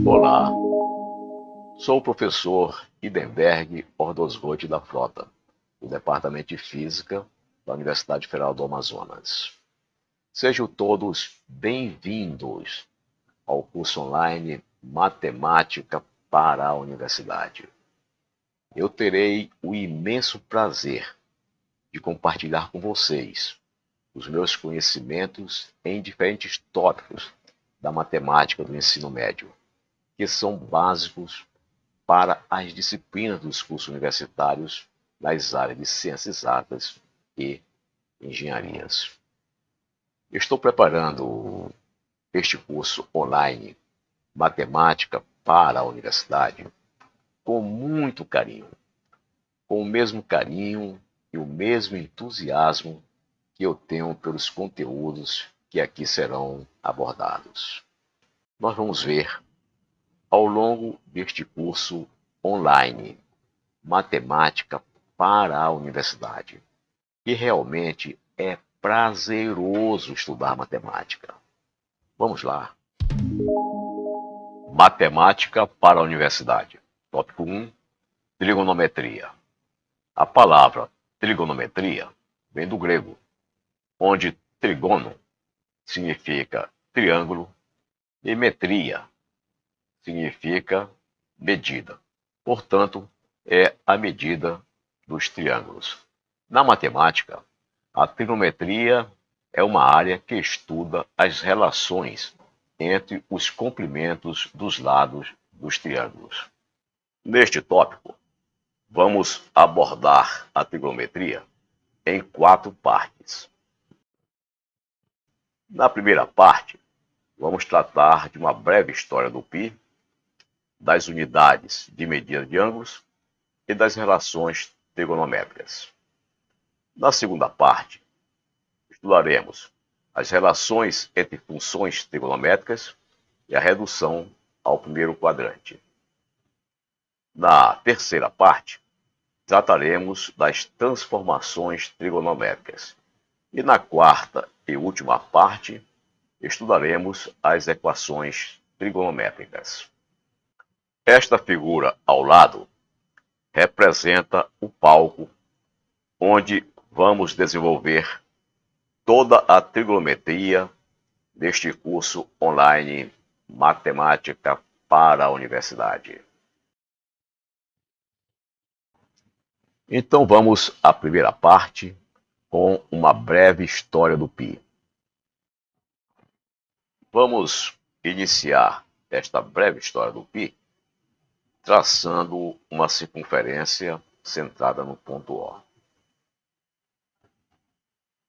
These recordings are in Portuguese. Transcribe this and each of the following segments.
Olá, sou o professor Idenberg Ordosgold da Frota, do Departamento de Física da Universidade Federal do Amazonas. Sejam todos bem-vindos ao curso online Matemática para a Universidade. Eu terei o imenso prazer de compartilhar com vocês os meus conhecimentos em diferentes tópicos da matemática do ensino médio, que são básicos para as disciplinas dos cursos universitários nas áreas de ciências exatas e engenharias. Estou preparando este curso online, Matemática para a Universidade, com muito carinho, com o mesmo carinho e o mesmo entusiasmo que eu tenho pelos conteúdos que aqui serão abordados. Nós vamos ver, ao longo deste curso online, Matemática para a Universidade, que realmente é prazeroso estudar matemática. Vamos lá. Matemática para a Universidade. Tópico 1. Trigonometria. A palavra trigonometria vem do grego, onde trigono significa triângulo e metria significa medida. Portanto, é a medida dos triângulos. Na matemática, a trigonometria é uma área que estuda as relações entre os comprimentos dos lados dos triângulos. Neste tópico, vamos abordar a trigonometria em 4 partes. Na primeira parte, vamos tratar de uma breve história do π, das unidades de medida de ângulos e das relações trigonométricas. Na segunda parte, estudaremos as relações entre funções trigonométricas e a redução ao primeiro quadrante. Na terceira parte, trataremos das transformações trigonométricas. E na quarta e última parte, estudaremos as equações trigonométricas. Esta figura ao lado representa o palco onde vamos desenvolver toda a trigonometria deste curso online Matemática para a Universidade. Então vamos à primeira parte com uma breve história do π. Vamos iniciar esta breve história do π traçando uma circunferência centrada no ponto O.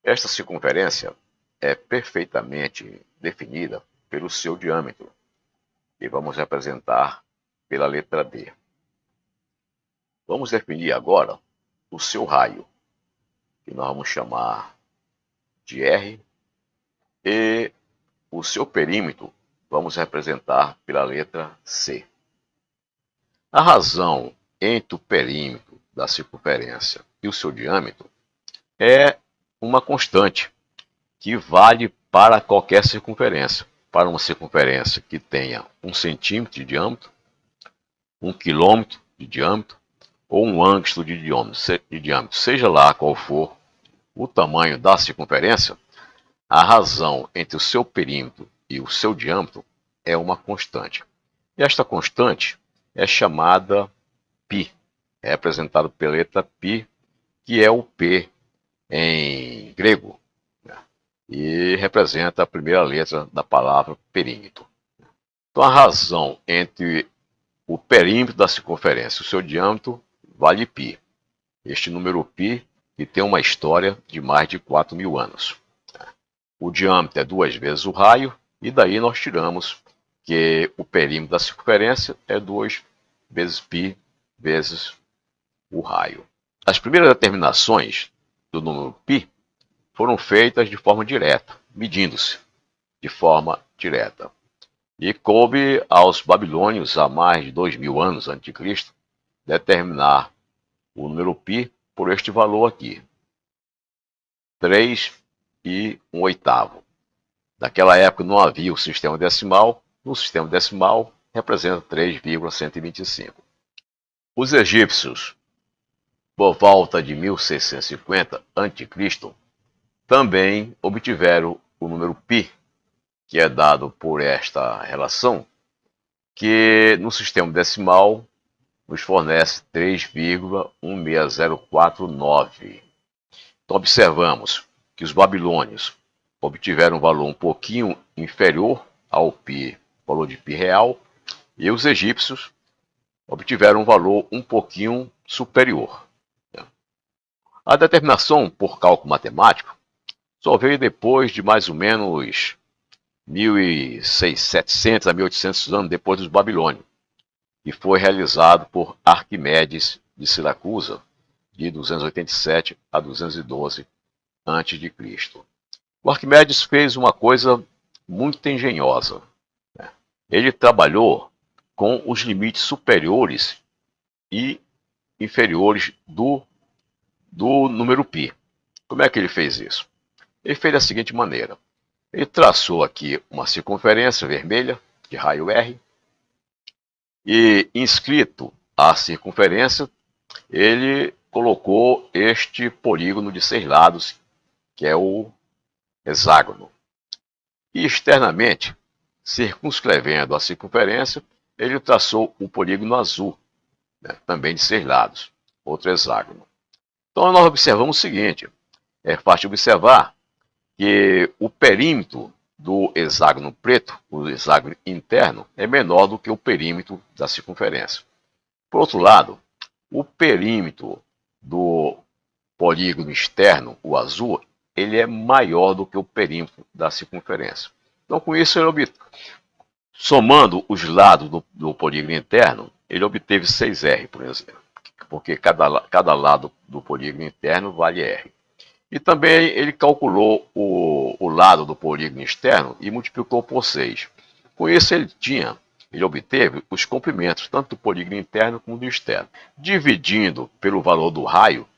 Esta circunferência é perfeitamente definida pelo seu diâmetro e vamos representar pela letra D. Vamos definir agora o seu raio, que nós vamos chamar de R, e o seu perímetro vamos representar pela letra C. A razão entre o perímetro da circunferência e o seu diâmetro é uma constante que vale para qualquer circunferência. Para uma circunferência que tenha 1 centímetro de diâmetro, 1 quilômetro de diâmetro ou 1 ângstrom de diâmetro, seja lá qual for o tamanho da circunferência, a razão entre o seu perímetro e o seu diâmetro é uma constante. E esta constante é chamada π, é representado pela letra π, que é o P em grego, né? E representa a primeira letra da palavra perímetro. Então a razão entre o perímetro da circunferência e o seu diâmetro vale π. Este número π que tem uma história de mais de 4.000 anos. O diâmetro é 2 vezes o raio, e daí nós tiramos que o perímetro da circunferência é 2 vezes π vezes o raio. As primeiras determinações do número π foram feitas de forma direta, medindo-se de forma direta. E coube aos babilônios, há mais de 2.000 anos antes de Cristo, determinar o número π por este valor aqui, 3 e 1/8. Naquela época não havia o sistema decimal. No sistema decimal representa 3,125. Os egípcios, por volta de 1650 a.C., também obtiveram o número π, que é dado por esta relação, que no sistema decimal nos fornece 3,16049. Então observamos que os babilônios obtiveram um valor um pouquinho inferior ao π, valor de π real, e os egípcios obtiveram um valor um pouquinho superior. A determinação por cálculo matemático só veio depois de mais ou menos 1.700 a 1.800 anos depois dos babilônios, e foi realizado por Arquimedes de Siracusa, de 287 a 212 a.C. O Arquimedes fez uma coisa muito engenhosa. Ele trabalhou com os limites superiores e inferiores do número π. Como é que ele fez isso? Ele fez da seguinte maneira. Ele traçou aqui uma circunferência vermelha de raio R e, inscrito à circunferência, ele colocou este polígono de 6 lados, que é o hexágono. E externamente, circunscrevendo a circunferência, ele traçou o polígono azul, também de 6 lados, outro hexágono. Então nós observamos o seguinte, é fácil observar que o perímetro do hexágono preto, o hexágono interno, é menor do que o perímetro da circunferência. Por outro lado, o perímetro do polígono externo, o azul, ele é maior do que o perímetro da circunferência. Então, com isso, somando os lados do polígono interno, ele obteve 6R, por exemplo, porque cada lado do polígono interno vale R. E também ele calculou o lado do polígono externo e multiplicou por 6. Com isso ele obteve os comprimentos, tanto do polígono interno como do externo. Dividindo pelo valor do raio,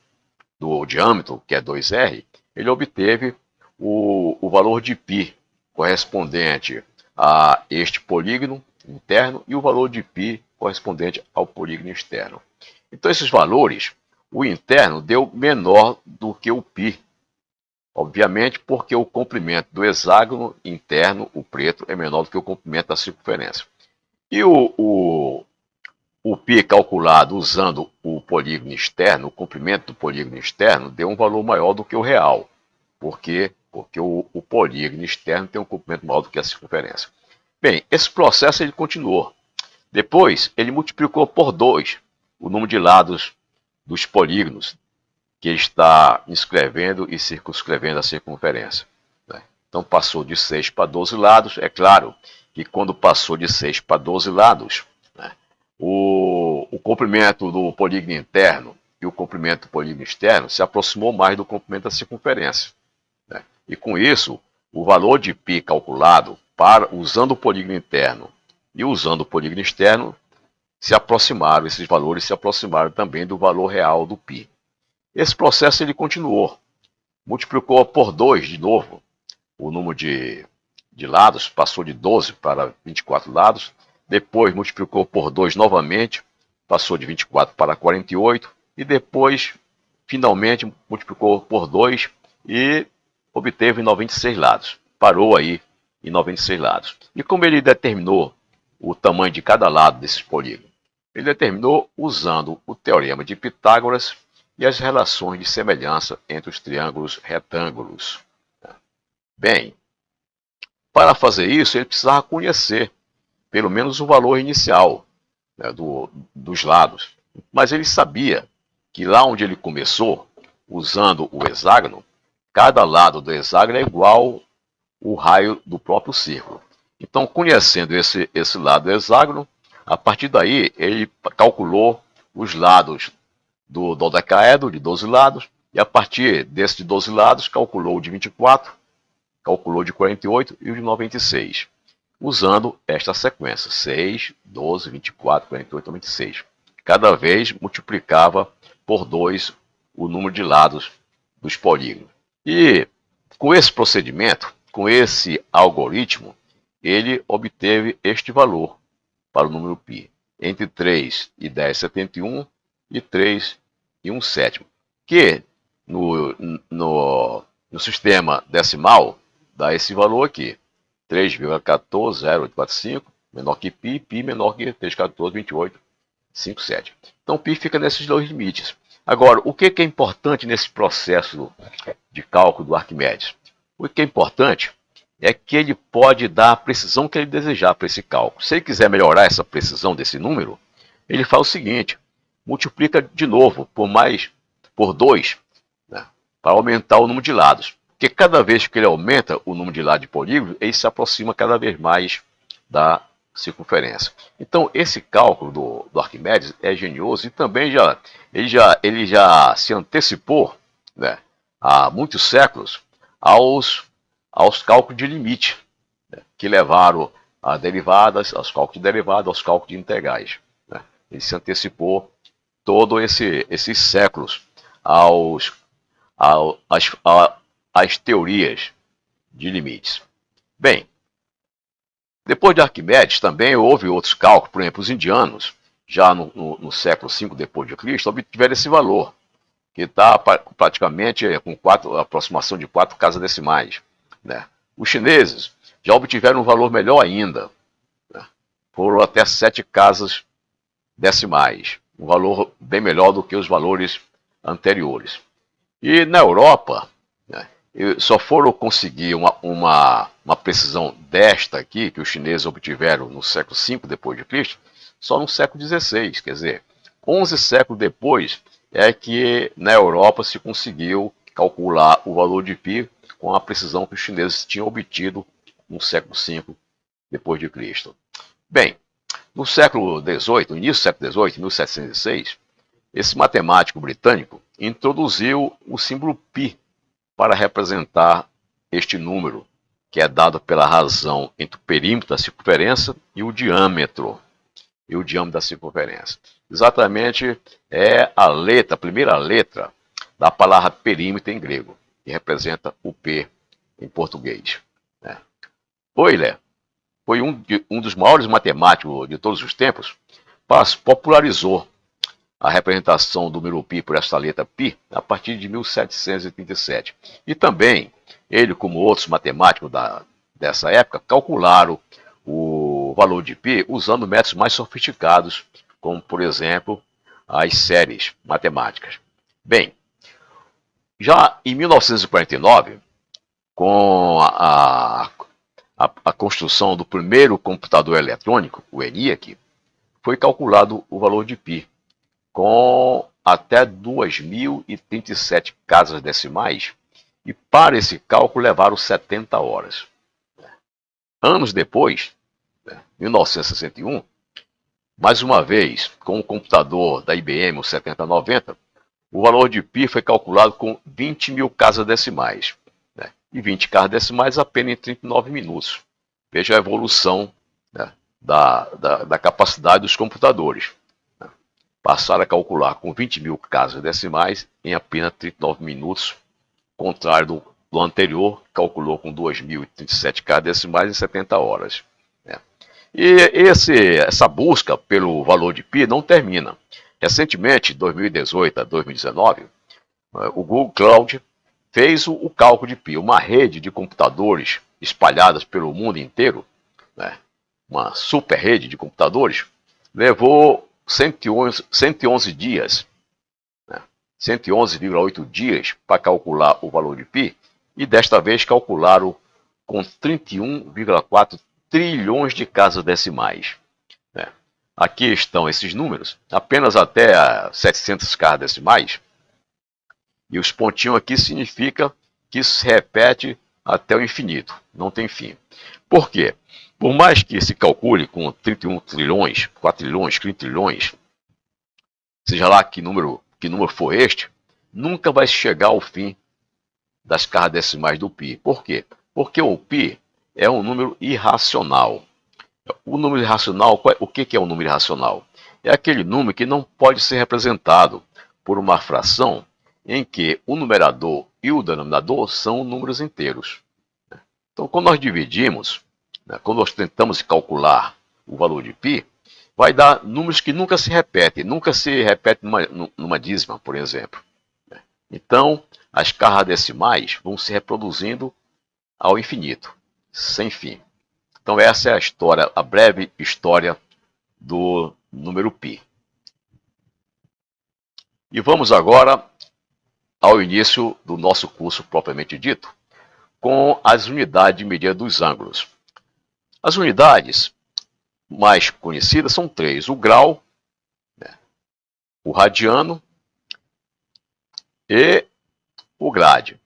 do diâmetro, que é 2R, ele obteve o valor de π, correspondente a este polígono interno, e o valor de π correspondente ao polígono externo. Então esses valores, o interno deu menor do que o π, obviamente porque o comprimento do hexágono interno, o preto, é menor do que o comprimento da circunferência. E o π calculado usando o polígono externo, o comprimento do polígono externo, deu um valor maior do que o real. Por quê? Porque o polígono externo tem um comprimento maior do que a circunferência. Bem, esse processo ele continuou. Depois, ele multiplicou por 2 o número de lados dos polígonos que ele está inscrevendo e circunscrevendo a circunferência. Então, passou de 6 para 12 lados. É claro que quando passou de 6 para 12 lados, o comprimento do polígono interno e o comprimento do polígono externo se aproximou mais do comprimento da circunferência. E com isso, o valor de π calculado usando o polígono interno e usando o polígono externo esses valores se aproximaram também do valor real do π. Esse processo ele continuou, multiplicou por 2 de novo o número de lados, passou de 12 para 24 lados, depois multiplicou por 2 novamente, passou de 24 para 48, e depois, finalmente, multiplicou por 2 e obteve 96 lados. Parou aí em 96 lados. E como ele determinou o tamanho de cada lado desses polígonos? Ele determinou usando o teorema de Pitágoras e as relações de semelhança entre os triângulos retângulos. Bem, para fazer isso, ele precisava conhecer pelo menos o valor inicial dos lados. Mas ele sabia que lá onde ele começou, usando o hexágono, cada lado do hexágono é igual o raio do próprio círculo. Então, conhecendo esse lado do hexágono, a partir daí ele calculou os lados do dodecaedro, de 12 lados, e a partir desse de 12 lados, calculou o de 24, calculou o de 48 e o de 96, usando esta sequência, 6, 12, 24, 48, 96. Cada vez multiplicava por 2 o número de lados dos polígonos. E com esse procedimento, com esse algoritmo, ele obteve este valor, para o número π, entre 3 e 10,71 e 3 e 1/7, que no sistema decimal dá esse valor aqui, 3,14045, menor que π, π menor que 314,28,57. Então, π fica nesses dois limites. Agora, o que é importante nesse processo de cálculo do Arquimedes? O que é importante é que ele pode dar a precisão que ele desejar para esse cálculo. Se ele quiser melhorar essa precisão desse número, ele faz o seguinte, multiplica de novo por 2, né, para aumentar o número de lados. Porque cada vez que ele aumenta o número de lados de polígono, ele se aproxima cada vez mais da circunferência. Então, esse cálculo do Arquimedes é genioso e também ele já se antecipou, né, há muitos séculos aos cálculos de limite, né, que levaram a derivadas, aos cálculos de derivada, aos cálculos de integrais. Né. Ele se antecipou todos esses séculos às teorias de limites. Bem, depois de Arquimedes também houve outros cálculos, por exemplo, os indianos, já no século V depois de Cristo, obtiveram esse valor, que está praticamente com aproximação de 4 casas decimais. Né? Os chineses já obtiveram um valor melhor ainda, né? Foram até 7 casas decimais, um valor bem melhor do que os valores anteriores. E na Europa, né, só foram conseguir uma precisão desta aqui, que os chineses obtiveram no século V depois de Cristo, só no século XVI, quer dizer, 11 séculos depois é que na Europa se conseguiu calcular o valor de π com a precisão que os chineses tinham obtido no século V depois de Cristo. Bem, no século XVIII, no início do século XVIII, 1706, esse matemático britânico introduziu o símbolo π para representar este número, que é dado pela razão entre o perímetro da circunferência e o diâmetro da circunferência. Exatamente é a primeira letra da palavra perímetro em grego, que representa o P em português. Né? Euler foi um dos maiores matemáticos de todos os tempos, popularizou a representação do número π por esta letra π a partir de 1737. E também, ele, como outros matemáticos dessa época, calcularam o valor de π usando métodos mais sofisticados, como, por exemplo, as séries matemáticas. Bem, já em 1949, com a construção do primeiro computador eletrônico, o ENIAC, foi calculado o valor de π, com até 2.037 casas decimais, e para esse cálculo levaram 70 horas. Anos depois, 1961, mais uma vez, com o computador da IBM, o 7090, o valor de π foi calculado com 20.000 casas decimais. Né? E 20 casas decimais apenas em 39 minutos. Veja a evolução, né, da capacidade dos computadores. Né? Passaram a calcular com 20.000 casas decimais em apenas 39 minutos, contrário do anterior, que calculou com 2.037 casas decimais em 70 horas. Né? E essa busca pelo valor de π não termina. Recentemente, de 2018 a 2019, o Google Cloud fez o cálculo de π, uma rede de computadores espalhadas pelo mundo inteiro, né, uma super rede de computadores, levou 111 dias, né, 111,8 dias para calcular o valor de π, e desta vez calcularam com 31,4 trilhões de casas decimais. Né. Aqui estão esses números, apenas até 700 casas decimais, e os pontinhos aqui significa que isso se repete até o infinito, não tem fim. Por quê? Por mais que se calcule com 31 trilhões, 4 trilhões, 30 trilhões, seja lá que número for este, nunca vai chegar ao fim das casas decimais do π. Por quê? Porque o π é um número irracional. O número irracional, o que é um número irracional? É aquele número que não pode ser representado por uma fração em que o numerador e o denominador são números inteiros. Então, quando nós dividimos, né, quando nós tentamos calcular o valor de π, vai dar números que nunca se repetem, numa dízima, por exemplo. Então, as escalas decimais vão se reproduzindo ao infinito, sem fim. Então essa é a história, a breve história do número π. E vamos agora ao início do nosso curso propriamente dito, com as unidades de medida dos ângulos. As unidades mais conhecidas são três: o grau, o radiano e o grade.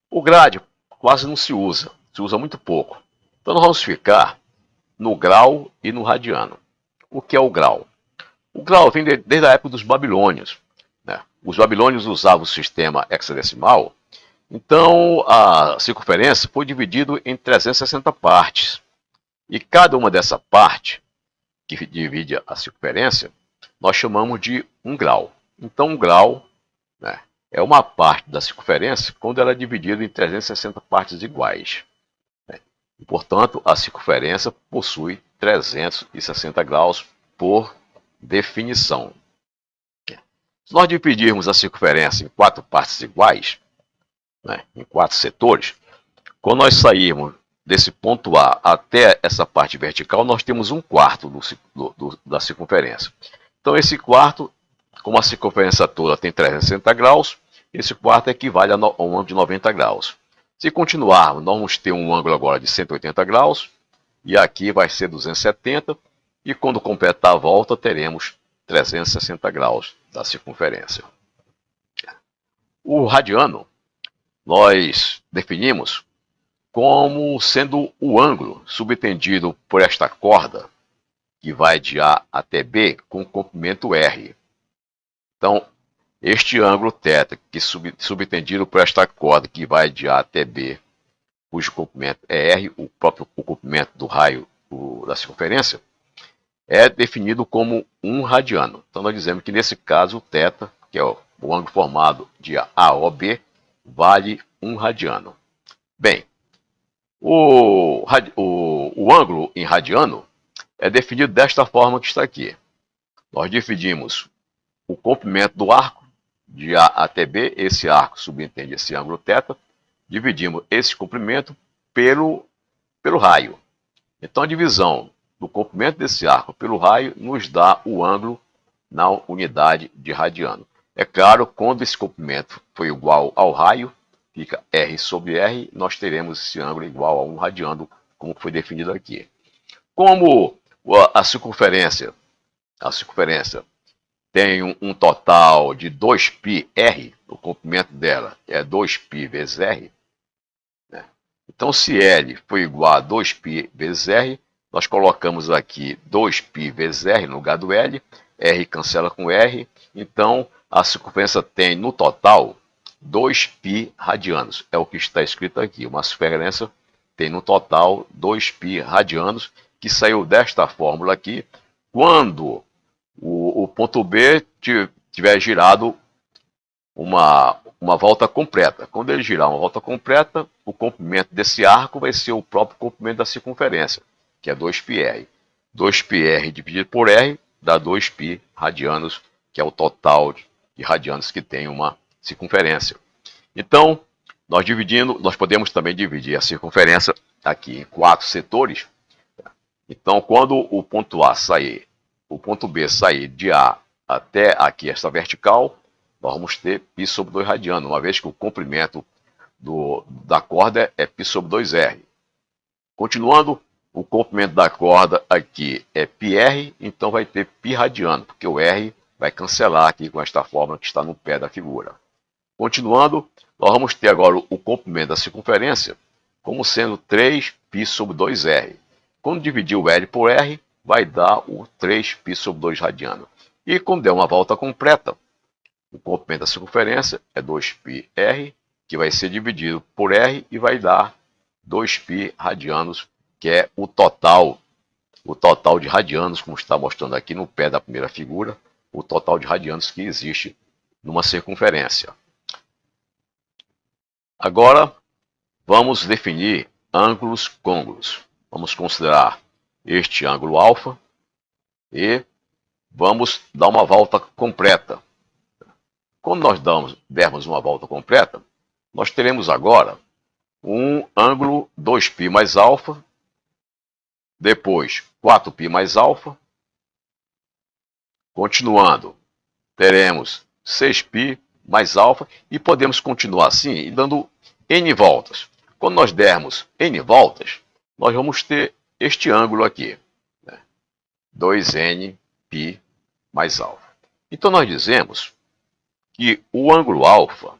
O grade quase não se usa muito pouco. Então nós vamos ficar no grau e no radiano. O que é o grau? O grau vem desde a época dos babilônios. Os babilônios usavam o sistema hexadecimal, então a circunferência foi dividida em 360 partes. E cada uma dessa parte, que divide a circunferência, nós chamamos de um grau. Então um grau é uma parte da circunferência quando ela é dividida em 360 partes iguais. E, portanto, a circunferência possui 360 graus por definição. Se nós dividirmos a circunferência em 4 partes iguais, em 4 setores, quando nós sairmos desse ponto A até essa parte vertical, nós temos 1/4 da circunferência. Então esse quarto, como a circunferência toda tem 360 graus, esse quarto equivale a um ângulo de 90 graus. Se continuarmos, nós vamos ter um ângulo agora de 180 graus, e aqui vai ser 270, e quando completar a volta, teremos 360 graus da circunferência. O radiano, nós definimos como sendo o ângulo subtendido por esta corda, que vai de A até B, com comprimento R. Então, este ângulo θ, que subtendido por esta corda, que vai de A até B, cujo comprimento é R, o comprimento do raio da circunferência, é definido como 1 radiano. Então nós dizemos que nesse caso o θ, que é o ângulo formado de A ou B, vale 1 radiano. Bem, o ângulo em radiano é definido desta forma que está aqui. Nós dividimos o comprimento do arco de A até B, esse arco subentende esse ângulo θ, dividimos esse comprimento pelo raio. Então a divisão do comprimento desse arco pelo raio nos dá o ângulo na unidade de radiano. É claro, quando esse comprimento for igual ao raio, fica R sobre R, nós teremos esse ângulo igual a 1 radiano, como foi definido aqui. Como a circunferência tem um total de 2πr, o comprimento dela é 2π vezes r, então se L for igual a 2π vezes r, nós colocamos aqui 2π vezes r no lugar do L, R cancela com R, então a circunferência tem no total 2π radianos, é o que está escrito aqui. Uma circunferência tem no total 2π radianos, que saiu desta fórmula aqui, quando o ponto B tiver girado uma volta completa. Quando ele girar uma volta completa, o comprimento desse arco vai ser o próprio comprimento da circunferência, que é 2πr. 2πr dividido por r dá 2π radianos, que é o total de radianos que tem uma circunferência. Então, nós podemos também dividir a circunferência aqui em 4 setores. Então, quando o ponto B sair de A até aqui esta vertical, nós vamos ter π sobre 2 radiano, uma vez que o comprimento da corda é π sobre 2r. Continuando, o comprimento da corda aqui é πr, então vai ter π radiano, porque o r vai cancelar aqui com esta fórmula que está no pé da figura. Continuando, nós vamos ter agora o comprimento da circunferência como sendo 3π sobre 2r. Quando dividir o L por R, vai dar o 3π sobre 2 radiano. E quando der uma volta completa, o comprimento da circunferência é 2πr, que vai ser dividido por R e vai dar 2π radianos, que é o total de radianos, como está mostrando aqui no pé da primeira figura, o total de radianos que existe numa circunferência. Agora, vamos definir ângulos côngruos. Vamos considerar este ângulo alfa e vamos dar uma volta completa. Quando nós dermos uma volta completa, nós teremos agora um ângulo 2π mais alfa, depois 4π mais alfa, continuando, teremos 6π mais alfa, e podemos continuar assim, dando n voltas. Quando nós dermos n voltas, nós vamos ter este ângulo aqui, né? 2nπ mais alfa. Então nós dizemos que o ângulo alfa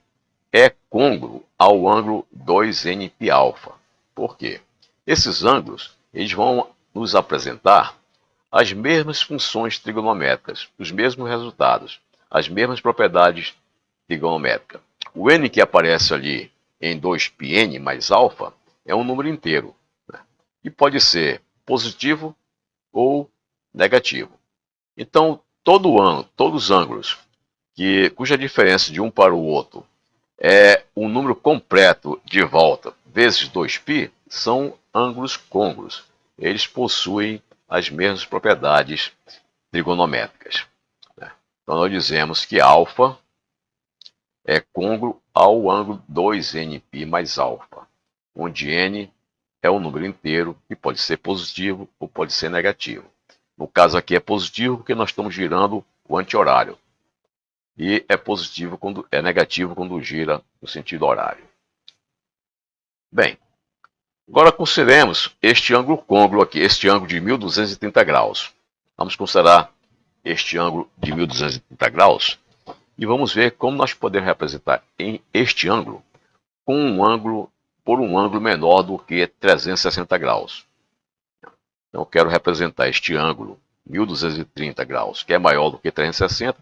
é côngruo ao ângulo 2nπ alfa. Por quê? Esses ângulos eles vão nos apresentar as mesmas funções trigonométricas, os mesmos resultados, as mesmas propriedades trigonométricas. O n que aparece ali em 2πn mais alfa é um número inteiro, né? E pode ser positivo ou negativo. Então, todos os ângulos cuja diferença de um para o outro é um número completo de volta vezes 2π, são ângulos côngruos. Eles possuem as mesmas propriedades trigonométricas, né? Então, nós dizemos que alfa é côngruo ao ângulo 2nπ mais alfa, onde n é um número inteiro que pode ser positivo ou pode ser negativo. No caso aqui é positivo porque nós estamos girando o anti-horário. E é negativo quando gira no sentido horário. Bem, agora consideremos este ângulo côngruo aqui, este ângulo de 1230 graus. Vamos considerar este ângulo de 1230 graus e vamos ver como nós podemos representar este ângulo por um ângulo menor do que 360 graus. Então eu quero representar este ângulo 1230 graus, que é maior do que 360,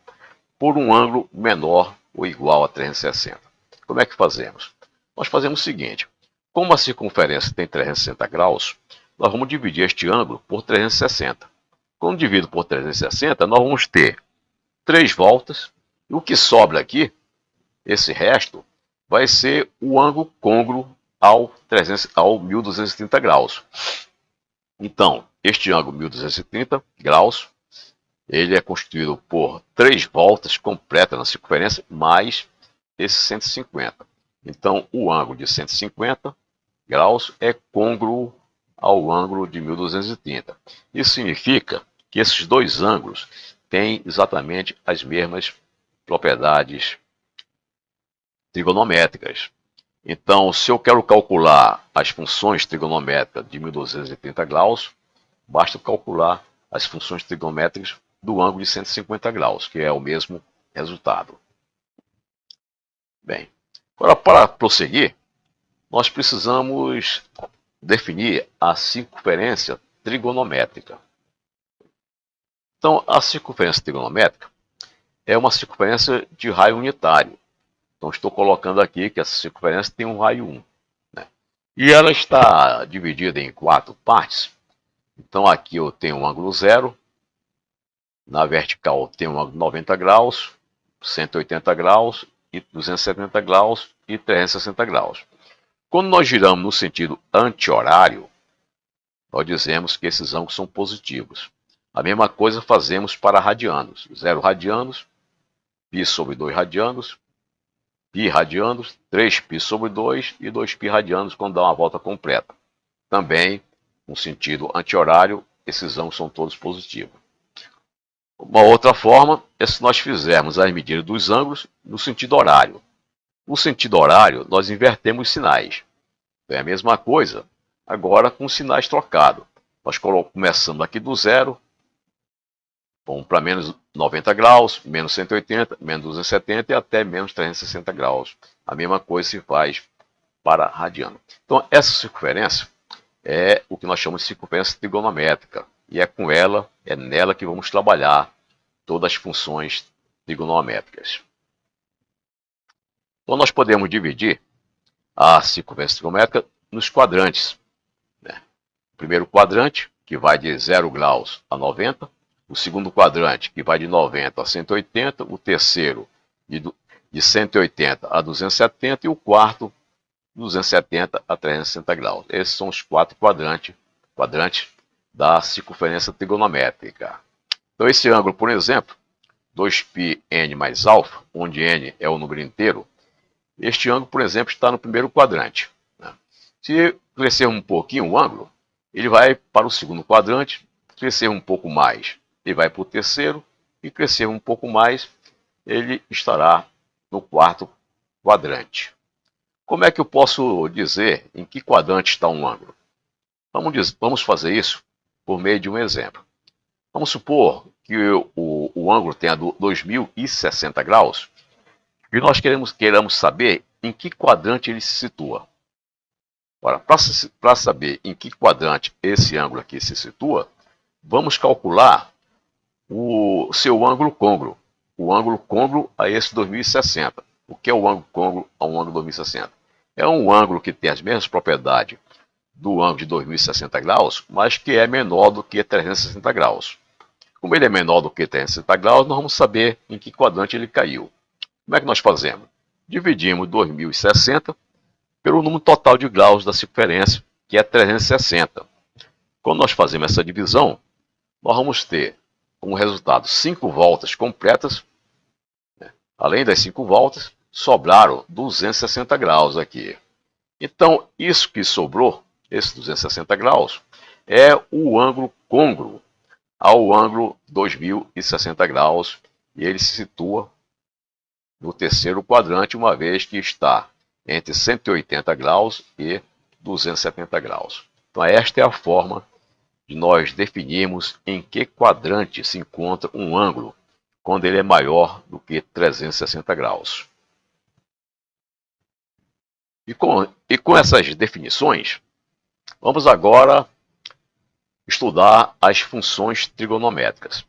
por um ângulo menor ou igual a 360. Como é que fazemos? Nós fazemos o seguinte: como a circunferência tem 360 graus, nós vamos dividir este ângulo por 360. Quando divido por 360, nós vamos ter 3 voltas, e o que sobra aqui, esse resto, vai ser o ângulo côngruo ao 1230 graus. Então, este ângulo 1230 graus, ele é constituído por 3 voltas completas na circunferência, mais esse 150. Então, o ângulo de 150 graus é côngruo ao ângulo de 1230. Isso significa que esses dois ângulos têm exatamente as mesmas propriedades trigonométricas. Então, se eu quero calcular as funções trigonométricas de 1230 graus, basta calcular as funções trigonométricas do ângulo de 150 graus, que é o mesmo resultado. Bem, agora para prosseguir, nós precisamos definir a circunferência trigonométrica. Então, a circunferência trigonométrica é uma circunferência de raio unitário. Então, estou colocando aqui que essa circunferência tem um raio 1, né? E ela está dividida em 4 partes. Então, aqui eu tenho um ângulo zero. Na vertical tem um ângulo 90 graus, 180 graus, e 270 graus e 360 graus. Quando nós giramos no sentido anti-horário, nós dizemos que esses ângulos são positivos. A mesma coisa fazemos para radianos. 0 radianos, π sobre 2 radianos, π radianos, 3π sobre 2 e 2π radianos quando dá uma volta completa. Também, no sentido anti-horário, esses ângulos são todos positivos. Uma outra forma é se nós fizermos as medidas dos ângulos no sentido horário. No sentido horário, nós invertemos sinais. É a mesma coisa, agora com sinais trocados. Nós começamos aqui do zero, vamos para menos 90 graus, menos 180, menos 270 e até menos 360 graus. A mesma coisa se faz para radiano. Então, essa circunferência é o que nós chamamos de circunferência trigonométrica. E é nela que vamos trabalhar todas as funções trigonométricas. Então, nós podemos dividir a circunferência trigonométrica nos quadrantes, né? O primeiro quadrante, que vai de 0 graus a 90. O segundo quadrante, que vai de 90 a 180. O terceiro, de 180 a 270. E o quarto, 270 a 360 graus. Esses são os 4 quadrantes da circunferência trigonométrica. Então esse ângulo, por exemplo, 2πn mais alfa, onde n é o número inteiro, este ângulo, por exemplo, está no primeiro quadrante. Se crescer um pouquinho o ângulo, ele vai para o segundo quadrante, crescer um pouco mais, ele vai para o terceiro, e crescer um pouco mais, ele estará no quarto quadrante. Como é que eu posso dizer em que quadrante está um ângulo? Vamos fazer isso por meio de um exemplo. Vamos supor que o ângulo tenha 2060 graus e nós queiramos saber em que quadrante ele se situa. Ora, para saber em que quadrante esse ângulo aqui se situa, vamos calcular o seu ângulo côngruo. O ângulo côngruo a esse 2060. O que é o ângulo côngruo a um ângulo 2060? É um ângulo que tem as mesmas propriedades do ângulo de 2060 graus, mas que é menor do que 360 graus. Como ele é menor do que 360 graus, nós vamos saber em que quadrante ele caiu. Como é que nós fazemos? Dividimos 2060 pelo número total de graus da circunferência, que é 360. Quando nós fazemos essa divisão, nós vamos ter como resultado 5 voltas completas. Além das 5 voltas, sobraram 260 graus aqui. Então, isso que sobrou, esses 260 graus, é o ângulo côngruo ao ângulo 2060 graus, e ele se situa no terceiro quadrante, uma vez que está entre 180 graus e 270 graus. Então, esta é a forma de nós definirmos em que quadrante se encontra um ângulo quando ele é maior do que 360 graus. E com essas definições, vamos agora estudar as funções trigonométricas.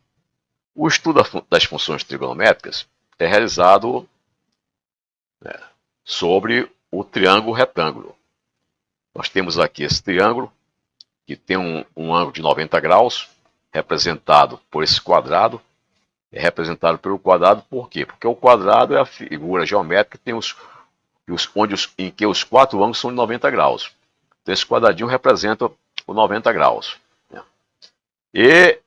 O estudo das funções trigonométricas é realizado sobre o triângulo retângulo. Nós temos aqui esse triângulo, que tem um ângulo de 90 graus, representado por esse quadrado. É representado pelo quadrado por quê? Porque o quadrado é a figura geométrica que tem em que os 4 ângulos são de 90 graus. Então esse quadradinho representa os 90 graus. E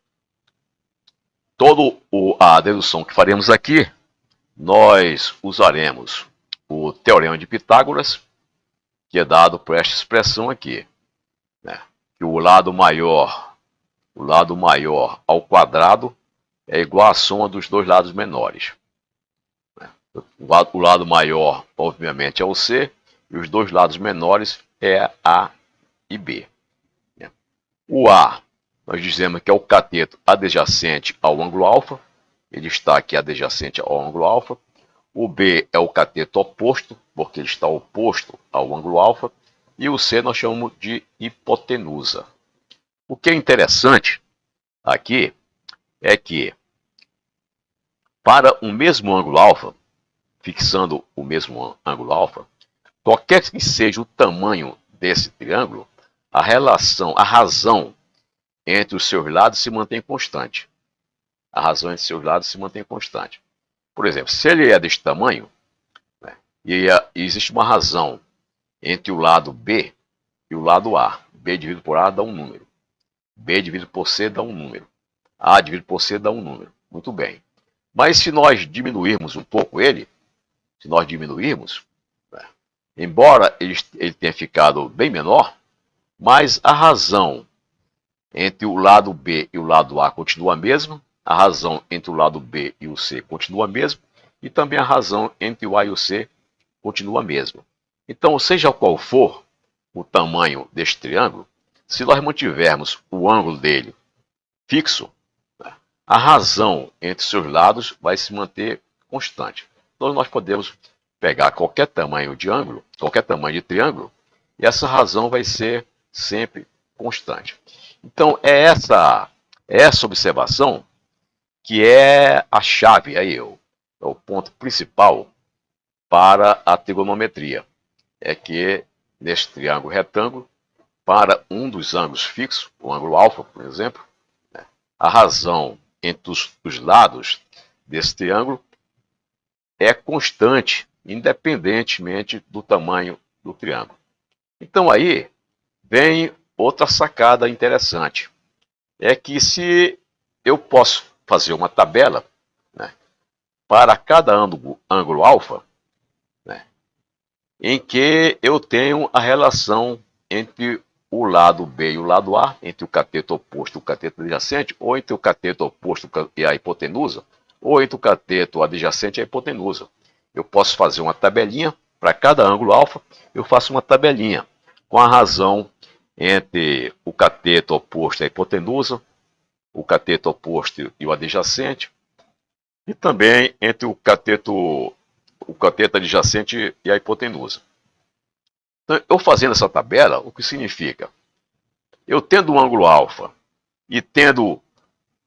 toda a dedução que faremos aqui, nós usaremos o Teorema de Pitágoras, que é dado por esta expressão aqui, que o lado maior ao quadrado é igual à soma dos dois lados menores. O lado maior, obviamente, é o C, e os dois lados menores é A e B. O A, nós dizemos que é o cateto adjacente ao ângulo alfa, ele está aqui adjacente ao ângulo alfa. O B é o cateto oposto, porque ele está oposto ao ângulo alfa. E o C nós chamamos de hipotenusa. O que é interessante aqui é que, para um mesmo ângulo alfa, fixando o mesmo ângulo alfa, qualquer que seja o tamanho desse triângulo, a razão entre os seus lados se mantém constante. A razão entre os seus lados se mantém constante. Por exemplo, se ele é deste tamanho, e existe uma razão entre o lado B e o lado A. B dividido por A dá um número. B dividido por C dá um número. A dividido por C dá um número. Muito bem. Mas se nós diminuirmos um pouco ele, embora ele tenha ficado bem menor, mas a razão entre o lado B e o lado A continua a mesma, a razão entre o lado B e o C continua a mesma, e também a razão entre o A e o C continua a mesma. Então, seja qual for o tamanho deste triângulo, se nós mantivermos o ângulo dele fixo, a razão entre seus lados vai se manter constante. Então, nós podemos pegar qualquer tamanho de ângulo, qualquer tamanho de triângulo, e essa razão vai ser sempre constante. Então, é essa observação que é a chave, é o ponto principal para a trigonometria. É que, neste triângulo retângulo, para um dos ângulos fixos, o ângulo alfa, por exemplo, a razão entre os lados desse triângulo é constante, independentemente do tamanho do triângulo. Então aí vem outra sacada interessante. É que se eu posso fazer uma tabela, né, para cada ângulo alfa, né, em que eu tenho a relação entre o lado B e o lado A, entre o cateto oposto e o cateto adjacente, ou entre o cateto oposto e a hipotenusa, ou entre o cateto adjacente e a hipotenusa. Eu posso fazer uma tabelinha para cada ângulo alfa, eu faço uma tabelinha com a razão entre o cateto oposto e a hipotenusa, o cateto oposto e o adjacente, e também entre o cateto adjacente e a hipotenusa. Então, eu fazendo essa tabela, o que significa? Eu tendo um ângulo alfa e tendo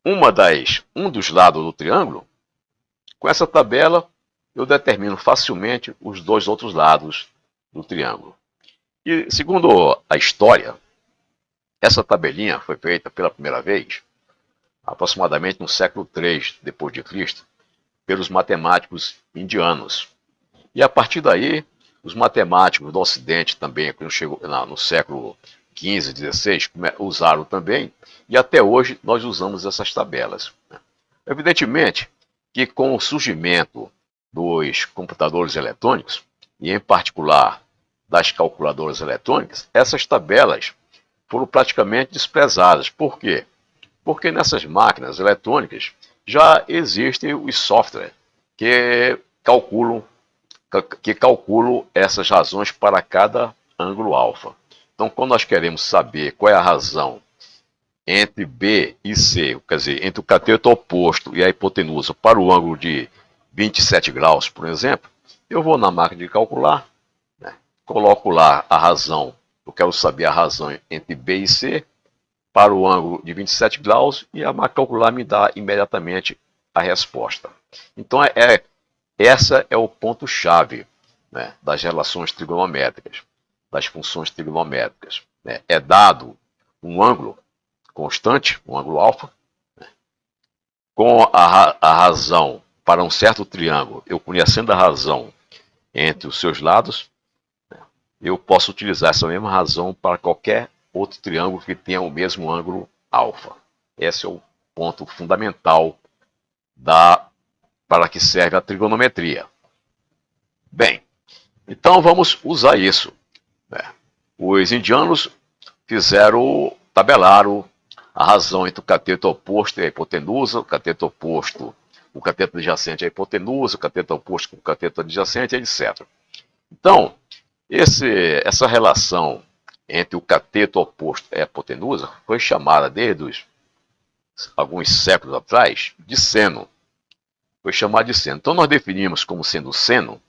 um dos lados do triângulo, com essa tabela eu determino facilmente os dois outros lados do triângulo. E segundo a história, essa tabelinha foi feita pela primeira vez aproximadamente no século III depois de Cristo, pelos matemáticos indianos. E a partir daí, os matemáticos do Ocidente também, quando chegou no século XV, XVI, usaram também, e até hoje nós usamos essas tabelas. Evidentemente que com o surgimento dos computadores eletrônicos, e em particular das calculadoras eletrônicas, essas tabelas foram praticamente desprezadas. Por quê? Porque nessas máquinas eletrônicas já existem os softwares que calculam essas razões para cada ângulo alfa. Então, quando nós queremos saber qual é a razão entre B e C, quer dizer, entre o cateto oposto e a hipotenusa para o ângulo de 27 graus, por exemplo, eu vou na máquina de calcular, né, coloco lá a razão, eu quero saber a razão entre B e C, para o ângulo de 27 graus e a máquina calcular me dá imediatamente a resposta. Então, essa é o ponto-chave, né, das relações trigonométricas, das funções trigonométricas. Né? É dado um ângulo constante, um ângulo alfa, né, com a razão para um certo triângulo, eu conhecendo a razão entre os seus lados, né, eu posso utilizar essa mesma razão para qualquer outro triângulo que tenha o mesmo ângulo alfa. Esse é o ponto fundamental para que serve a trigonometria. Bem, então vamos usar isso. Né? Os indianos tabelaram a razão entre o cateto oposto e a hipotenusa, o cateto oposto, o cateto adjacente à hipotenusa, o cateto oposto com o cateto adjacente, etc. Então, essa relação entre o cateto oposto e a hipotenusa foi chamada desde alguns séculos atrás de seno. Foi chamada de seno. Então nós definimos como sendo seno,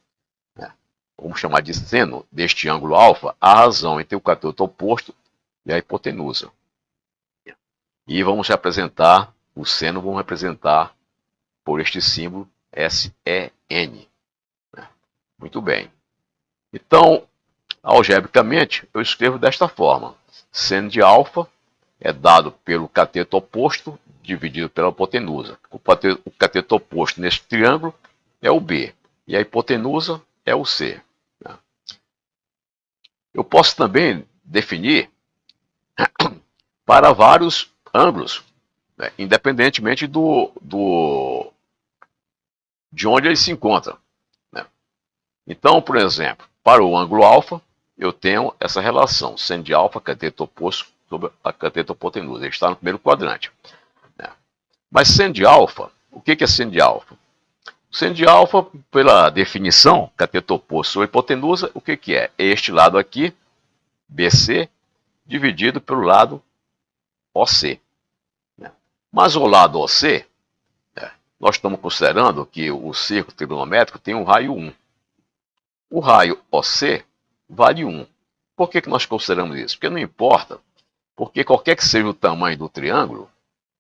né, vamos chamar de seno deste ângulo alfa, a razão entre o cateto oposto e a hipotenusa. E vamos representar, o seno vamos representar por este símbolo SEN. Né? Muito bem. Então, algebricamente, eu escrevo desta forma. Seno de alfa é dado pelo cateto oposto dividido pela hipotenusa. O cateto oposto neste triângulo é o B e a hipotenusa é o C. Eu posso também definir para vários ângulos, né, independentemente de onde ele se encontra. Né? Então, por exemplo, para o ângulo alfa, eu tenho essa relação, seno de alfa, cateto oposto sobre a cateto hipotenusa. Ele está no primeiro quadrante. Né? Mas seno de alfa, o que é seno de alfa? Seno de alfa, pela definição, cateto oposto sobre a hipotenusa, o que é? É este lado aqui, BC, dividido pelo lado OC. Né? Mas o lado OC, nós estamos considerando que o círculo trigonométrico tem um raio 1. O raio OC vale 1. Por que nós consideramos isso? Porque não importa, porque qualquer que seja o tamanho do triângulo,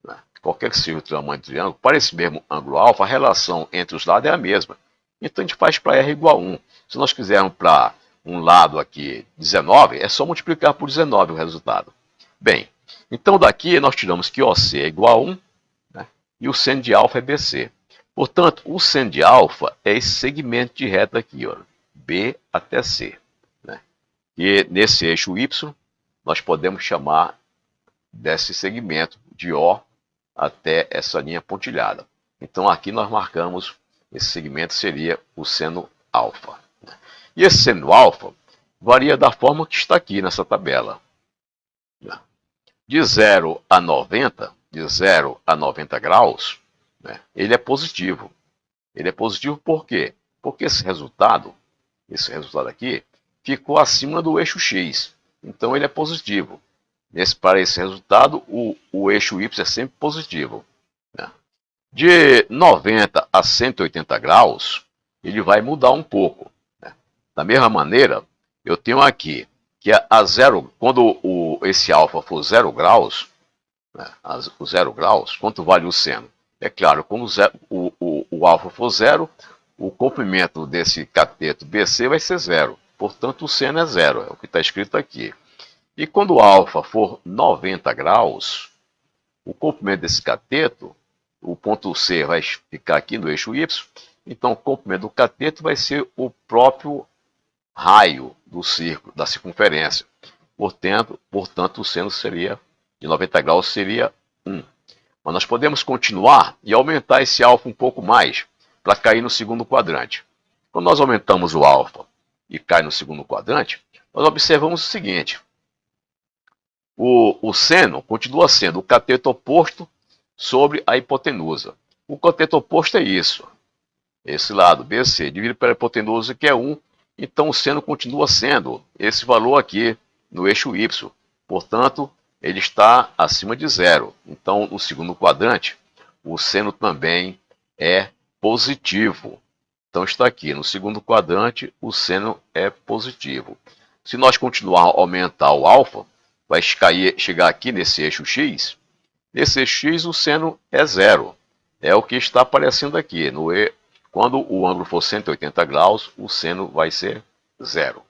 né, qualquer que seja o tamanho do triângulo, para esse mesmo ângulo alfa, a relação entre os lados é a mesma. Então a gente faz para R igual a 1. Se nós quisermos para um lado aqui 19, é só multiplicar por 19 o resultado. Bem, então daqui nós tiramos que OC é igual a 1, né, e o seno de alfa é BC. Portanto, o seno de alfa é esse segmento de reta aqui, ó, B até C. Né? E nesse eixo Y, nós podemos chamar desse segmento de O até essa linha pontilhada. Então aqui nós marcamos, esse segmento seria o seno alfa. E esse seno alfa varia da forma que está aqui nessa tabela. De 0 a 90, de 0 a 90 graus, ele é positivo. Ele é positivo por quê? Porque esse resultado aqui, ficou acima do eixo X. Então ele é positivo. Para esse resultado, o eixo Y é sempre positivo. De 90 a 180 graus, ele vai mudar um pouco. Da mesma maneira, eu tenho aqui que a zero, quando esse alfa for 0 graus, o 0 graus, quanto vale o seno? É claro, quando o alfa for 0, o comprimento desse cateto BC vai ser 0. Portanto, o seno é 0, é o que está escrito aqui. E quando o alfa for 90 graus, o comprimento desse cateto, o ponto C vai ficar aqui no eixo Y, então o comprimento do cateto vai ser o próprio raio do círculo, da circunferência. Portanto, o seno seria, de 90 graus, seria 1. Mas nós podemos continuar e aumentar esse alfa um pouco mais, para cair no segundo quadrante. Quando nós aumentamos o alfa e cai no segundo quadrante, nós observamos o seguinte. O seno continua sendo o cateto oposto sobre a hipotenusa. O cateto oposto é isso. Esse lado, BC, dividido pela hipotenusa, que é 1. Então, o seno continua sendo esse valor aqui no eixo Y. Portanto, ele está acima de 0. Então, no segundo quadrante, o seno também é positivo. Então, está aqui. No segundo quadrante, o seno é positivo. Se nós continuar a aumentar o alfa, vai chegar aqui nesse eixo X. Nesse eixo X, o seno é 0. É o que está aparecendo aqui. Quando o ângulo for 180 graus, o seno vai ser 0.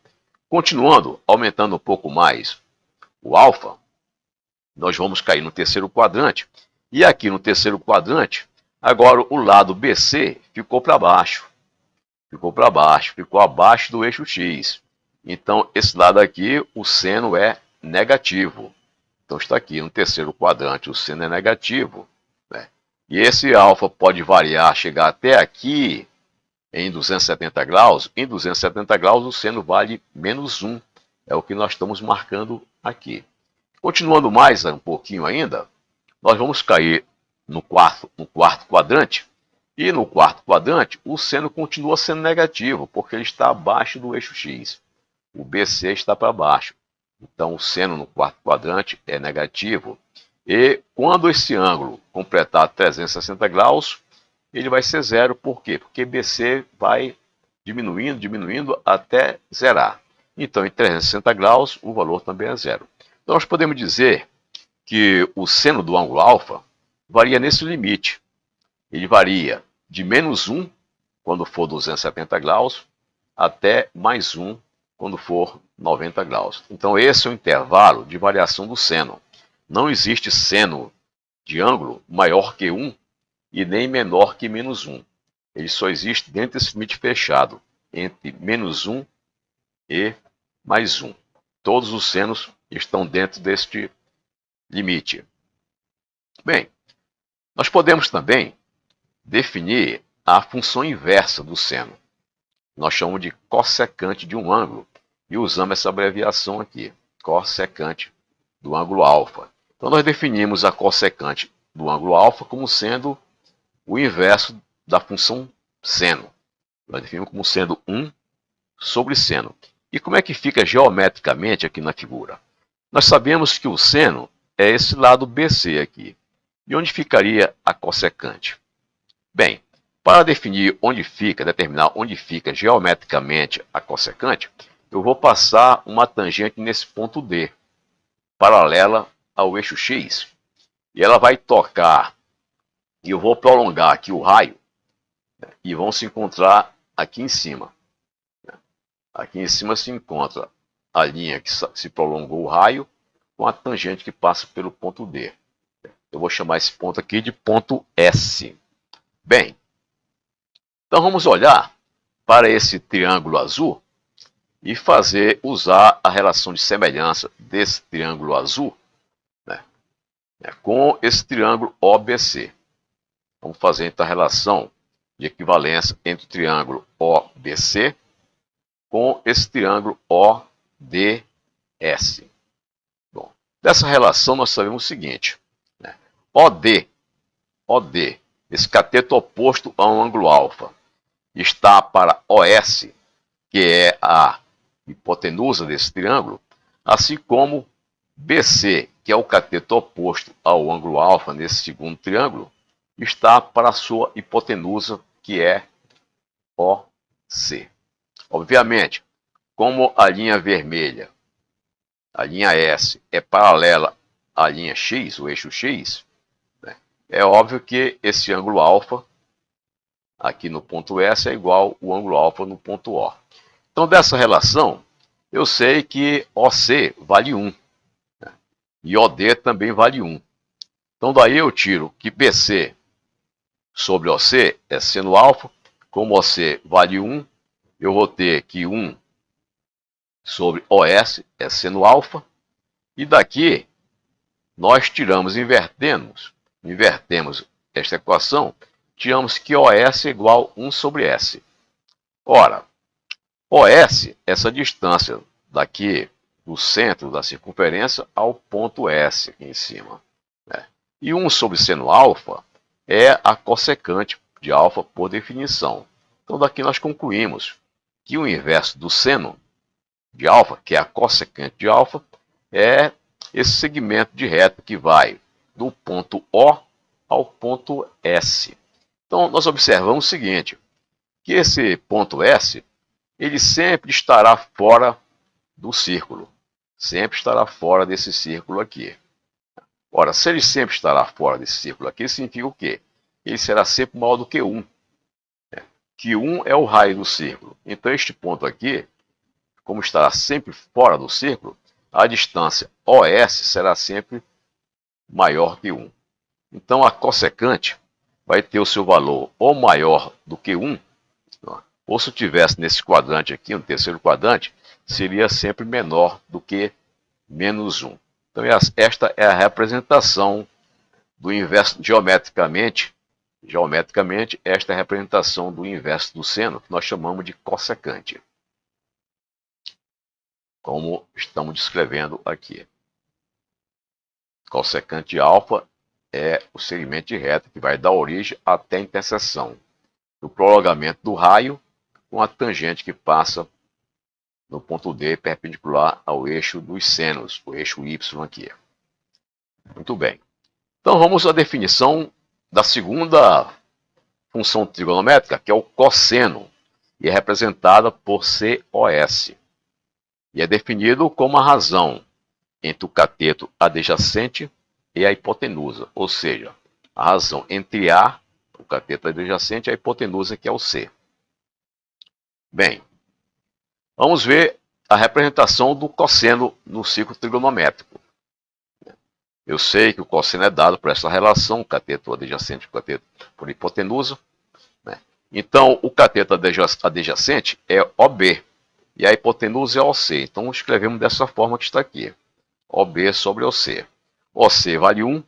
Continuando, aumentando um pouco mais o alfa, nós vamos cair no terceiro quadrante. E aqui no terceiro quadrante, agora o lado BC ficou para baixo. Ficou abaixo do eixo X. Então, esse lado aqui, o seno é negativo. Então, está aqui no terceiro quadrante, o seno é negativo. E esse alfa pode variar, chegar até aqui em 270 graus. Em 270 graus, o seno vale menos 1. É o que nós estamos marcando aqui. Continuando mais um pouquinho ainda, nós vamos cair no quarto quadrante. E no quarto quadrante, o seno continua sendo negativo, porque ele está abaixo do eixo X. O BC está para baixo. Então, o seno no quarto quadrante é negativo. E quando esse ângulo completar 360 graus, ele vai ser 0. Por quê? Porque BC vai diminuindo até zerar. Então, em 360 graus, o valor também é 0. Então, nós podemos dizer que o seno do ângulo alfa varia nesse limite. Ele varia de menos 1, quando for 270 graus, até mais 1, quando for 90 graus. Então, esse é o intervalo de variação do seno. Não existe seno de ângulo maior que 1 e nem menor que menos 1. Ele só existe dentro desse limite fechado, entre menos 1 e mais 1. Todos os senos estão dentro deste limite. Bem, nós podemos também definir a função inversa do seno. Nós chamamos de cossecante de um ângulo e usamos essa abreviação aqui, cossecante do ângulo alfa. Então, nós definimos a cossecante do ângulo alfa como sendo o inverso da função seno. Nós definimos como sendo 1 sobre seno. E como é que fica geometricamente aqui na figura? Nós sabemos que o seno é esse lado BC aqui. E onde ficaria a cossecante? Bem, para definir determinar onde fica geometricamente a cossecante, eu vou passar uma tangente nesse ponto D, paralela ao eixo X. E ela vai tocar, e eu vou prolongar aqui o raio, e vão se encontrar aqui em cima. Aqui em cima se encontra a linha que se prolongou o raio com a tangente que passa pelo ponto D. Eu vou chamar esse ponto aqui de ponto S. Bem, então vamos olhar para esse triângulo azul e usar a relação de semelhança desse triângulo azul, com esse triângulo OBC. Vamos fazer então a relação de equivalência entre o triângulo OBC com esse triângulo ODS. Bom, dessa relação nós sabemos o seguinte, né? OD, esse cateto oposto a um ângulo alfa, está para OS, que é a hipotenusa desse triângulo, assim como BC, que é o cateto oposto ao ângulo alfa nesse segundo triângulo, está para a sua hipotenusa, que é OC. Obviamente, como a linha vermelha, a linha S, é paralela à linha X, o eixo X, né, é óbvio que esse ângulo alfa, aqui no ponto S, é igual ao ângulo alfa no ponto O. Então, dessa relação, eu sei que OC vale 1, né, e OD também vale 1. Então, daí eu tiro que BC sobre OC é seno alfa, como OC vale 1, eu vou ter que 1 sobre OS é seno alfa, e daqui nós tiramos, invertemos esta equação, tiramos que OS é igual a 1 sobre S. Ora, OS, essa distância daqui do centro da circunferência ao ponto S aqui em cima, né? E 1 sobre seno alfa é a cossecante de alfa por definição. Então daqui nós concluímos que o inverso do seno de alfa, que é a cossecante de alfa, é esse segmento de reta que vai do ponto O ao ponto S. Então nós observamos o seguinte, que esse ponto S, ele sempre estará fora do círculo, sempre estará fora desse círculo aqui. Ora, se ele sempre estará fora desse círculo aqui, significa o quê? Ele será sempre maior do que 1. Que 1 é o raio do círculo. Então, este ponto aqui, como estará sempre fora do círculo, a distância OS será sempre maior que 1. Então, a cossecante vai ter o seu valor ou maior do que 1, ou se eu tivesse nesse quadrante aqui, no terceiro quadrante, seria sempre menor do que menos 1. Então, esta é a representação do inverso geometricamente, esta é a representação do inverso do seno, que nós chamamos de cossecante, como estamos descrevendo aqui. Cossecante de alfa é o segmento de reta que vai da origem até a interseção do prolongamento do raio com a tangente que passa no ponto D perpendicular ao eixo dos senos, o eixo Y aqui. Muito bem. Então vamos à definição da segunda função trigonométrica, que é o cosseno, e é representada por COS. E é definido como a razão entre o cateto adjacente e a hipotenusa, ou seja, a razão entre A, o cateto adjacente, e a hipotenusa, que é o C. Bem, vamos ver a representação do cosseno no ciclo trigonométrico. Eu sei que o cosseno é dado por essa relação, cateto adjacente por cateto por hipotenusa, né? Então, o cateto adjacente é OB e a hipotenusa é OC. Então, escrevemos dessa forma que está aqui. OB sobre OC. OC vale 1,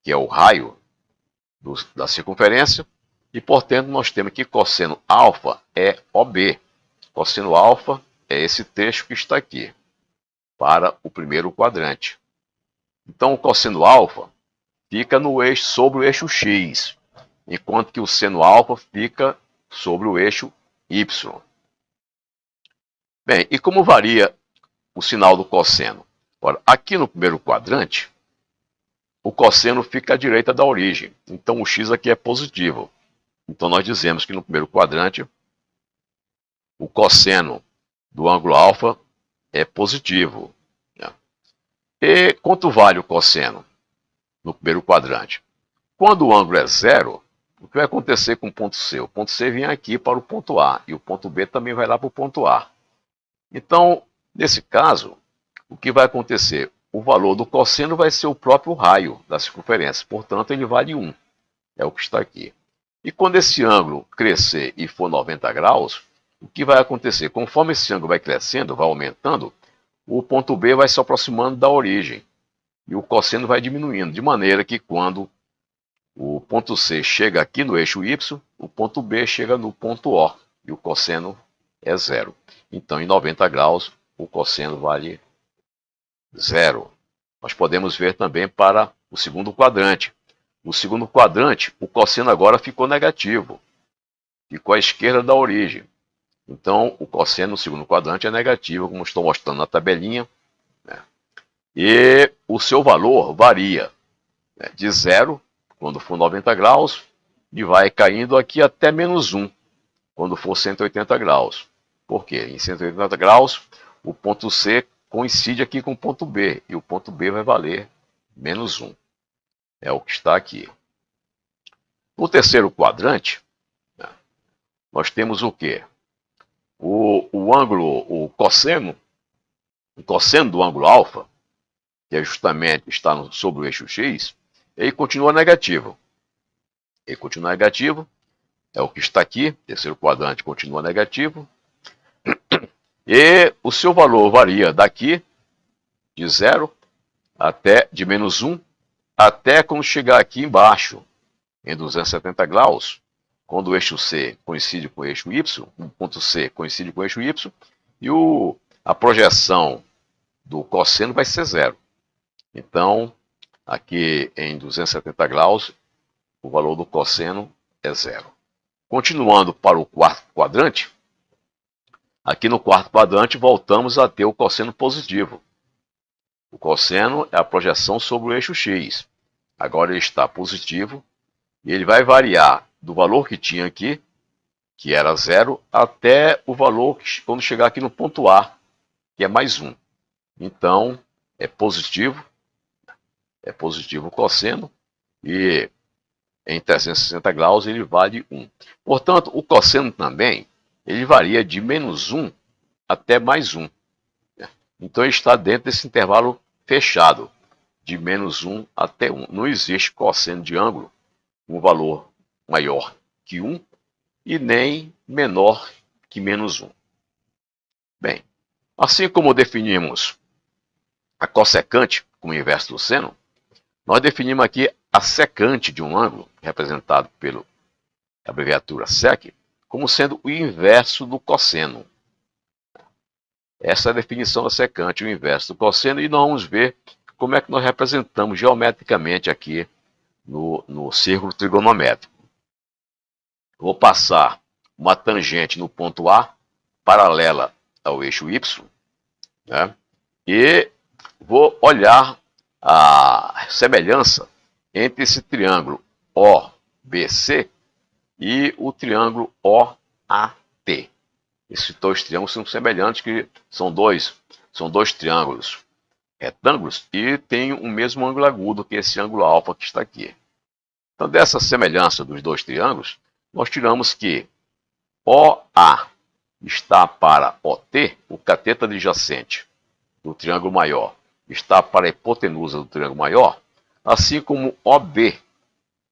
que é o raio da circunferência, e, portanto, nós temos que cosseno alfa é OB. Cosseno alfa é esse trecho que está aqui, para o primeiro quadrante. Então, o cosseno alfa fica no eixo, sobre o eixo X, enquanto que o seno alfa fica sobre o eixo Y. Bem, e como varia o sinal do cosseno? Ora, aqui no primeiro quadrante, o cosseno fica à direita da origem. Então, o X aqui é positivo. Então, nós dizemos que no primeiro quadrante, o cosseno do ângulo alfa é positivo. E quanto vale o cosseno no primeiro quadrante? Quando o ângulo é zero, o que vai acontecer com o ponto C? O ponto C vem aqui para o ponto A e o ponto B também vai lá para o ponto A. Então, nesse caso, o que vai acontecer? O valor do cosseno vai ser o próprio raio da circunferência, portanto, ele vale 1. É o que está aqui. E quando esse ângulo crescer e for 90 graus, o que vai acontecer? Conforme esse ângulo vai crescendo, vai aumentando, o ponto B vai se aproximando da origem. e o cosseno vai diminuindo, de maneira que quando o ponto C chega aqui no eixo Y, o ponto B chega no ponto O, e o cosseno é zero. Então, em 90 graus, o cosseno vale zero. Nós podemos ver também para o segundo quadrante. No segundo quadrante, o cosseno agora ficou negativo, ficou à esquerda da origem. Então, o cosseno no segundo quadrante é negativo, como estou mostrando na tabelinha, né? E o seu valor varia, né, de zero, quando for 90 graus, e vai caindo aqui até menos 1, quando for 180 graus. Por quê? Em 180 graus, o ponto C coincide aqui com o ponto B, e o ponto B vai valer menos 1. É o que está aqui. No terceiro quadrante, né, nós temos o quê? O ângulo, o cosseno do ângulo alfa, que é justamente está sobre o eixo X, ele continua negativo. Ele continua negativo, é o que está aqui, terceiro quadrante continua negativo, e o seu valor varia daqui, de 0 até de menos 1, até quando chegar aqui embaixo, em 270 graus, quando o eixo C coincide com o eixo Y, o ponto C coincide com o eixo Y, e a projeção do cosseno vai ser zero. Então, aqui em 270 graus, o valor do cosseno é zero. Continuando para o quarto quadrante, aqui no quarto quadrante voltamos a ter o cosseno positivo. O cosseno é a projeção sobre o eixo X. Agora ele está positivo e ele vai variar do valor que tinha aqui, que era zero, até o valor quando chegar aqui no ponto A, que é mais 1. Então, é positivo o cosseno, e em 360 graus ele vale 1. Portanto, o cosseno também, ele varia de menos 1 até mais 1. Então ele está dentro desse intervalo fechado, de menos 1 até 1. Não existe cosseno de ângulo com valor maior que 1 e nem menor que menos 1. Bem, assim como definimos a cossecante como inverso do seno, nós definimos aqui a secante de um ângulo, representado pela abreviatura sec, como sendo o inverso do cosseno. Essa é a definição da secante, o inverso do cosseno, e nós vamos ver como é que nós representamos geometricamente aqui no círculo trigonométrico. Vou passar uma tangente no ponto A, paralela ao eixo Y, né? E vou olhar a semelhança entre esse triângulo OBC e o triângulo OAT. Esses dois triângulos são semelhantes, que são dois triângulos retângulos e têm o mesmo ângulo agudo que esse ângulo alfa que está aqui. Então, dessa semelhança dos dois triângulos, nós tiramos que OA está para OT, o cateto adjacente do triângulo maior, está para a hipotenusa do triângulo maior, assim como OB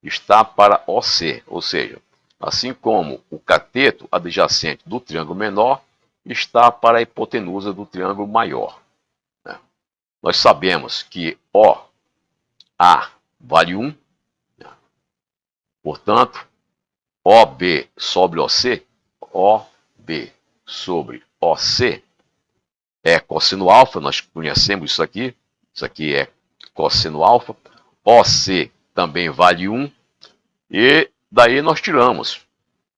está para OC, ou seja, assim como o cateto adjacente do triângulo menor está para a hipotenusa do triângulo maior. Né? Nós sabemos que OA vale 1, né? Portanto, OB sobre OC, OB sobre OC é cosseno alfa, nós conhecemos isso aqui é cosseno alfa, OC também vale 1, e daí nós tiramos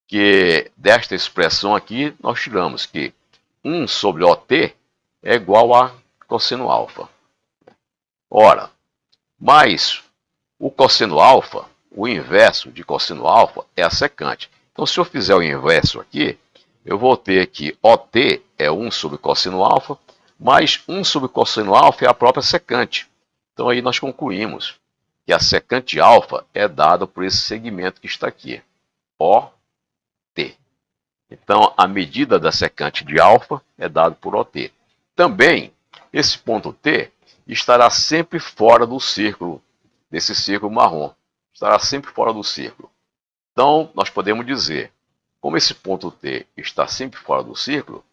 que desta expressão aqui, nós tiramos que 1 sobre OT é igual a cosseno alfa. Ora, mas o cosseno alfa, o inverso de cosseno alfa é a secante. Então, se eu fizer o inverso aqui, eu vou ter que OT é 1 sobre cosseno alfa, mais 1 sobre cosseno alfa é a própria secante. Então, aí nós concluímos que a secante alfa é dada por esse segmento que está aqui, OT. Então, a medida da secante de alfa é dada por OT. Também, esse ponto T estará sempre fora do círculo, desse círculo marrom. Estará sempre fora do círculo. Então, nós podemos dizer, como esse ponto T está sempre fora do círculo,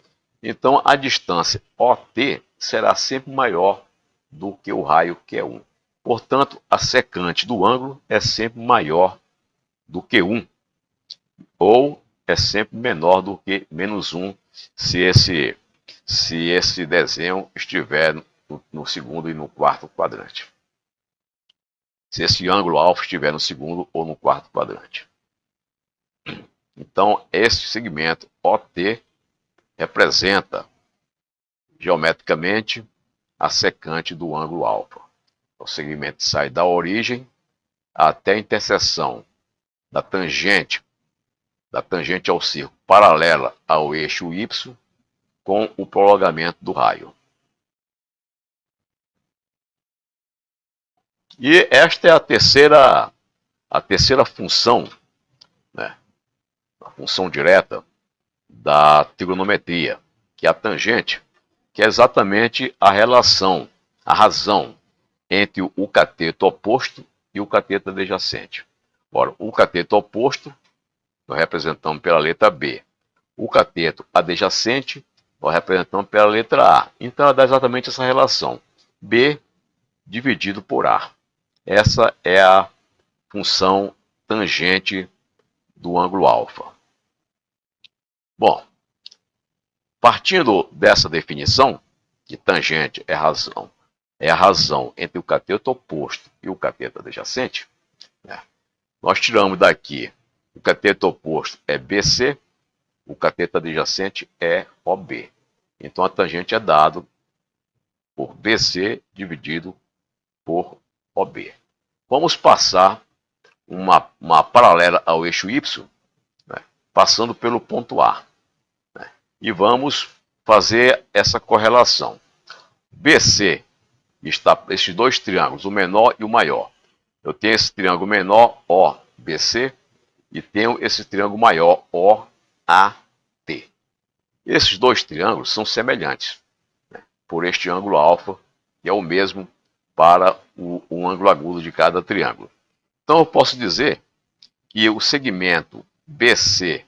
então a distância OT será sempre maior do que o raio que é 1. Portanto, a secante do ângulo é sempre maior do que 1, ou é sempre menor do que menos 1, se esse desenho estiver no segundo e no quarto quadrante. Se esse ângulo alfa estiver no segundo ou no quarto quadrante. Então, este segmento OT representa geometricamente a secante do ângulo alfa. O segmento sai da origem até a interseção da tangente ao círculo paralela ao eixo Y com o prolongamento do raio. E esta é a terceira função, né? A função direta da trigonometria, que é a tangente, que é exatamente a razão entre o cateto oposto e o cateto adjacente. Ora, o cateto oposto nós representamos pela letra B. O cateto adjacente nós representamos pela letra A. Então, dá exatamente essa relação. B dividido por A. Essa é a função tangente do ângulo alfa. Bom, partindo dessa definição, que tangente é a razão entre o cateto oposto e o cateto adjacente, né, nós tiramos daqui o cateto oposto é BC, o cateto adjacente é OB. Então a tangente é dado por BC dividido por OB. Vamos passar uma paralela ao eixo Y, né, passando pelo ponto A. Né, e vamos fazer essa correlação. BC está esses dois triângulos, o menor e o maior. Eu tenho esse triângulo menor, OBC, e tenho esse triângulo maior, OAT. Esses dois triângulos são semelhantes, né, por este ângulo alfa, que é o mesmo para o ângulo agudo de cada triângulo. Então eu posso dizer que o segmento BC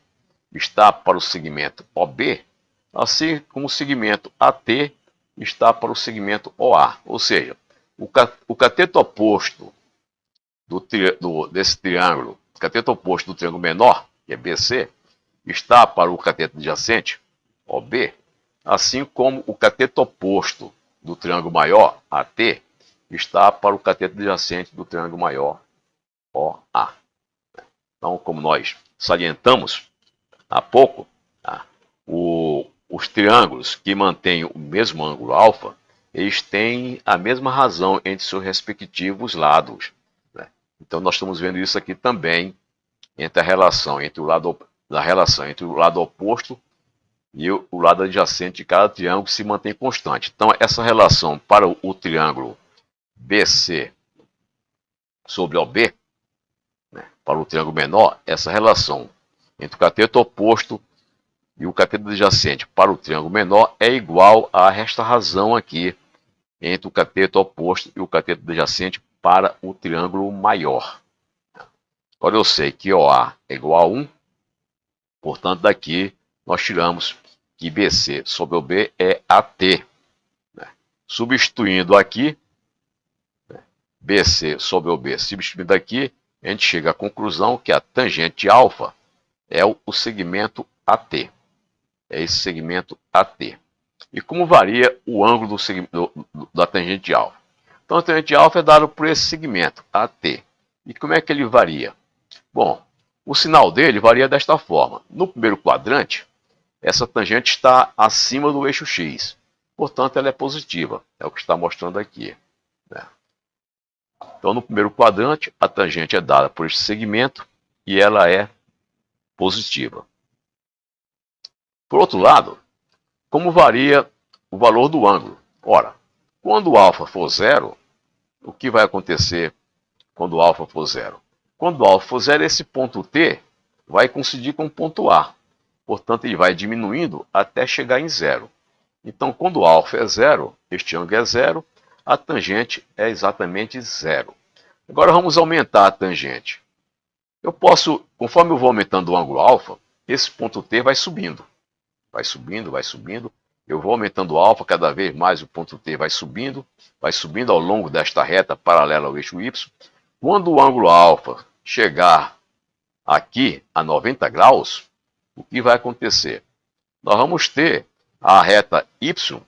está para o segmento OB, assim como o segmento AT está para o segmento OA. Ou seja, o cateto oposto desse triângulo, o cateto oposto do triângulo menor, que é BC, está para o cateto adjacente, OB, assim como o cateto oposto do triângulo maior, AT, está para o cateto adjacente do triângulo maior, OA. Então, como nós salientamos há pouco, tá, os triângulos que mantêm o mesmo ângulo alfa, eles têm a mesma razão entre seus respectivos lados. Né? Então, nós estamos vendo isso aqui também, entre a relação entre o lado oposto e o lado adjacente de cada triângulo que se mantém constante. Então, essa relação para o triângulo BC sobre OB, né, para o triângulo menor, essa relação entre o cateto oposto e o cateto adjacente para o triângulo menor é igual a esta razão aqui entre o cateto oposto e o cateto adjacente para o triângulo maior. Agora eu sei que OA é igual a 1, portanto daqui nós tiramos que BC sobre OB é AT. Né? Substituindo aqui, né, BC sobre OB, substituindo aqui, a gente chega à conclusão que a tangente alfa é o segmento AT. É esse segmento AT. E como varia o ângulo da tangente alfa? Então a tangente alfa é dada por esse segmento AT. E como é que ele varia? Bom, o sinal dele varia desta forma. No primeiro quadrante, essa tangente está acima do eixo X. Portanto, ela é positiva. É o que está mostrando aqui. Né? Então, no primeiro quadrante, a tangente é dada por esse segmento e ela é positiva. Por outro lado, como varia o valor do ângulo? Ora, quando o alfa for zero, o que vai acontecer quando o alfa for zero? Quando o alfa for zero, esse ponto T vai coincidir com o ponto A. Portanto, ele vai diminuindo até chegar em zero. Então, quando o alfa é zero, este ângulo é zero, a tangente é exatamente zero. Agora vamos aumentar a tangente. Eu posso, conforme eu vou aumentando o ângulo alfa, esse ponto T vai subindo. Vai subindo, vai subindo. Eu vou aumentando o alfa, cada vez mais o ponto T vai subindo ao longo desta reta paralela ao eixo Y. Quando o ângulo alfa chegar aqui a 90 graus, o que vai acontecer? Nós vamos ter a reta Y,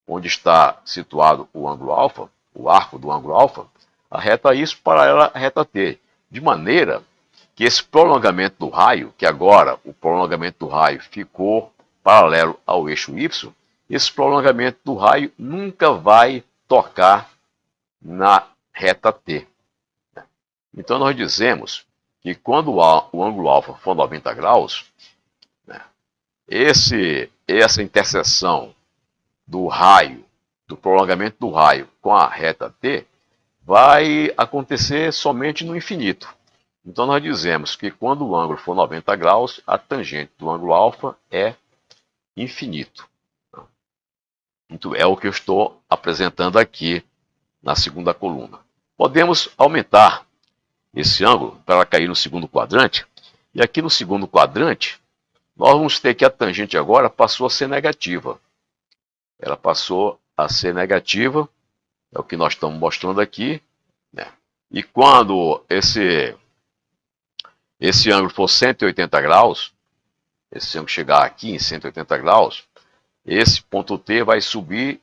onde está situado o ângulo alfa, o arco do ângulo alfa, a reta Y paralela à reta T, de maneira que esse prolongamento do raio, que agora o prolongamento do raio ficou paralelo ao eixo Y, esse prolongamento do raio nunca vai tocar na reta T. Então nós dizemos que quando o ângulo alfa for 90 graus, né, essa interseção do raio, do prolongamento do raio com a reta T, vai acontecer somente no infinito. Então nós dizemos que quando o ângulo for 90 graus, a tangente do ângulo alfa é infinito. Então é o que eu estou apresentando aqui na segunda coluna. Podemos aumentar esse ângulo para cair no segundo quadrante. E aqui no segundo quadrante, nós vamos ter que a tangente agora passou a ser negativa. Ela passou a ser negativa, é o que nós estamos mostrando aqui, né? E quando esse ângulo for 180 graus, esse ângulo chegar aqui em 180 graus, esse ponto T vai subir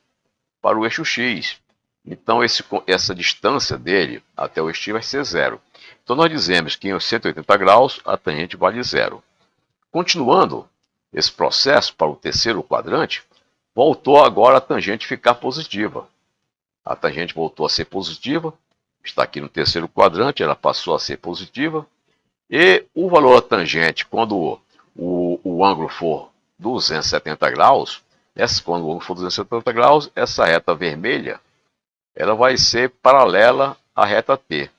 para o eixo X. Então essa distância dele até o eixo X vai ser zero. Então nós dizemos que em 180 graus a tangente vale zero. Continuando esse processo para o terceiro quadrante, voltou agora a tangente ficar positiva. A tangente voltou a ser positiva, está aqui no terceiro quadrante, ela passou a ser positiva. E o valor da tangente, quando o ângulo for 270 graus, quando o ângulo for 270 graus, essa reta vermelha, ela vai ser paralela à reta T.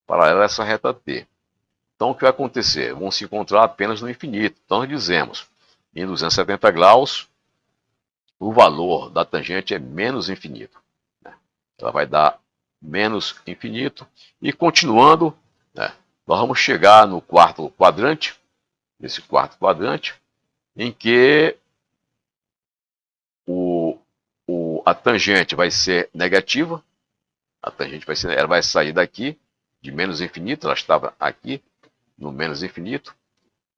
Paralela a essa reta T. Então o que vai acontecer? Vão se encontrar apenas no infinito. Então nós dizemos, em 270 graus, o valor da tangente é menos infinito. Ela vai dar menos infinito. E continuando, né, nós vamos chegar no quarto quadrante, nesse quarto quadrante, em que a tangente vai ser negativa. A tangente ela vai sair daqui, de menos infinito, ela estava aqui, no menos infinito.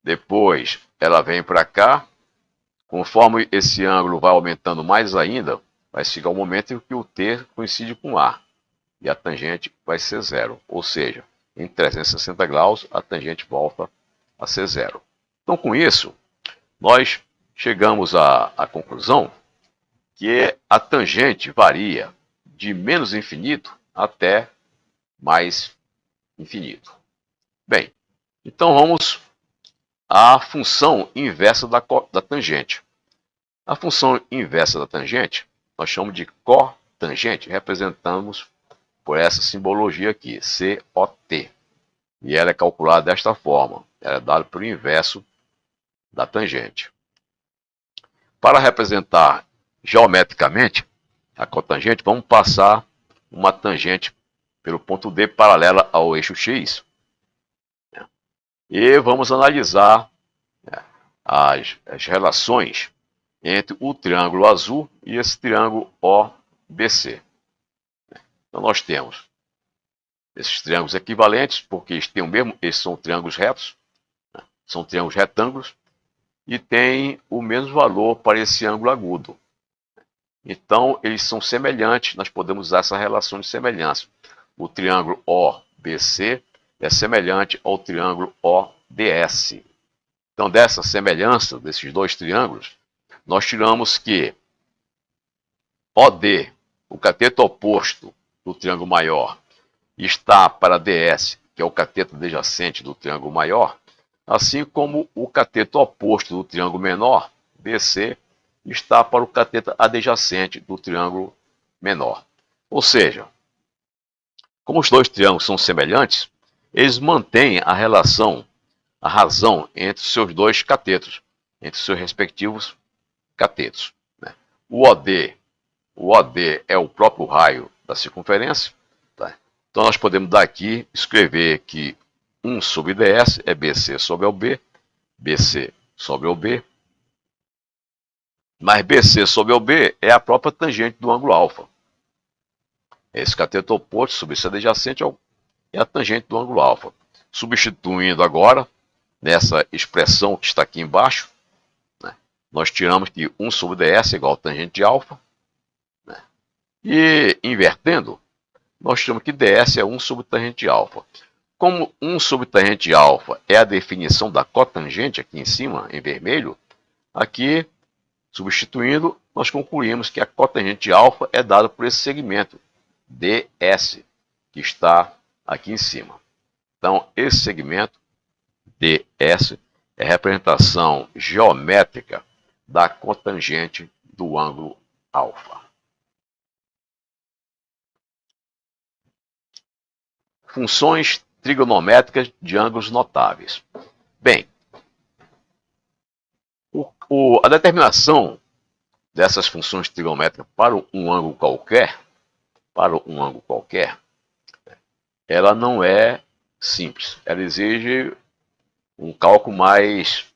Depois ela vem para cá. Conforme esse ângulo vai aumentando mais ainda, vai chegar o momento em que o T coincide com A. E a tangente vai ser zero. Ou seja, em 360 graus, a tangente volta a ser zero. Então, com isso, nós chegamos à conclusão que a tangente varia de menos infinito até mais infinito. Bem, então vamos à função inversa da tangente. A função inversa da tangente, nós chamamos de cotangente, representamos por essa simbologia aqui, COT. E ela é calculada desta forma, ela é dada pelo inverso da tangente. Para representar geometricamente a cotangente, vamos passar uma tangente pelo ponto D paralela ao eixo X. E vamos analisar as relações entre o triângulo azul e esse triângulo OBC. Então nós temos esses triângulos equivalentes, porque eles são triângulos retos, são triângulos retângulos, e têm o mesmo valor para esse ângulo agudo. Então eles são semelhantes, nós podemos usar essa relação de semelhança. O triângulo OBC é semelhante ao triângulo ODS. Então, dessa semelhança desses dois triângulos, nós tiramos que OD, o cateto oposto do triângulo maior, está para DS, que é o cateto adjacente do triângulo maior, assim como o cateto oposto do triângulo menor, BC, está para o cateto adjacente do triângulo menor. Ou seja, como os dois triângulos são semelhantes, eles mantêm a razão entre os seus dois catetos, entre os seus respectivos catetos. O OD é o próprio raio da circunferência. Tá? Então nós podemos daqui escrever que 1 sobre DS é BC sobre OB, BC sobre OB. Mas BC sobre OB é a própria tangente do ângulo alfa. Esse cateto oposto sobre esse adjacente é a tangente do ângulo alfa. Substituindo agora, nessa expressão que está aqui embaixo, né, nós tiramos que 1 sobre ds é igual a tangente de alfa. Né, e invertendo, nós tiramos que ds é 1 sobre tangente de alfa. Como 1 sobre tangente de alfa é a definição da cotangente aqui em cima, em vermelho, aqui, substituindo, nós concluímos que a cotangente de alfa é dada por esse segmento, ds, que está aqui em cima. Então, esse segmento, ds, é a representação geométrica da cotangente do ângulo alfa. Funções trigonométricas de ângulos notáveis. Bem, a determinação dessas funções trigonométricas para um ângulo qualquer, ela não é simples. Ela exige um cálculo mais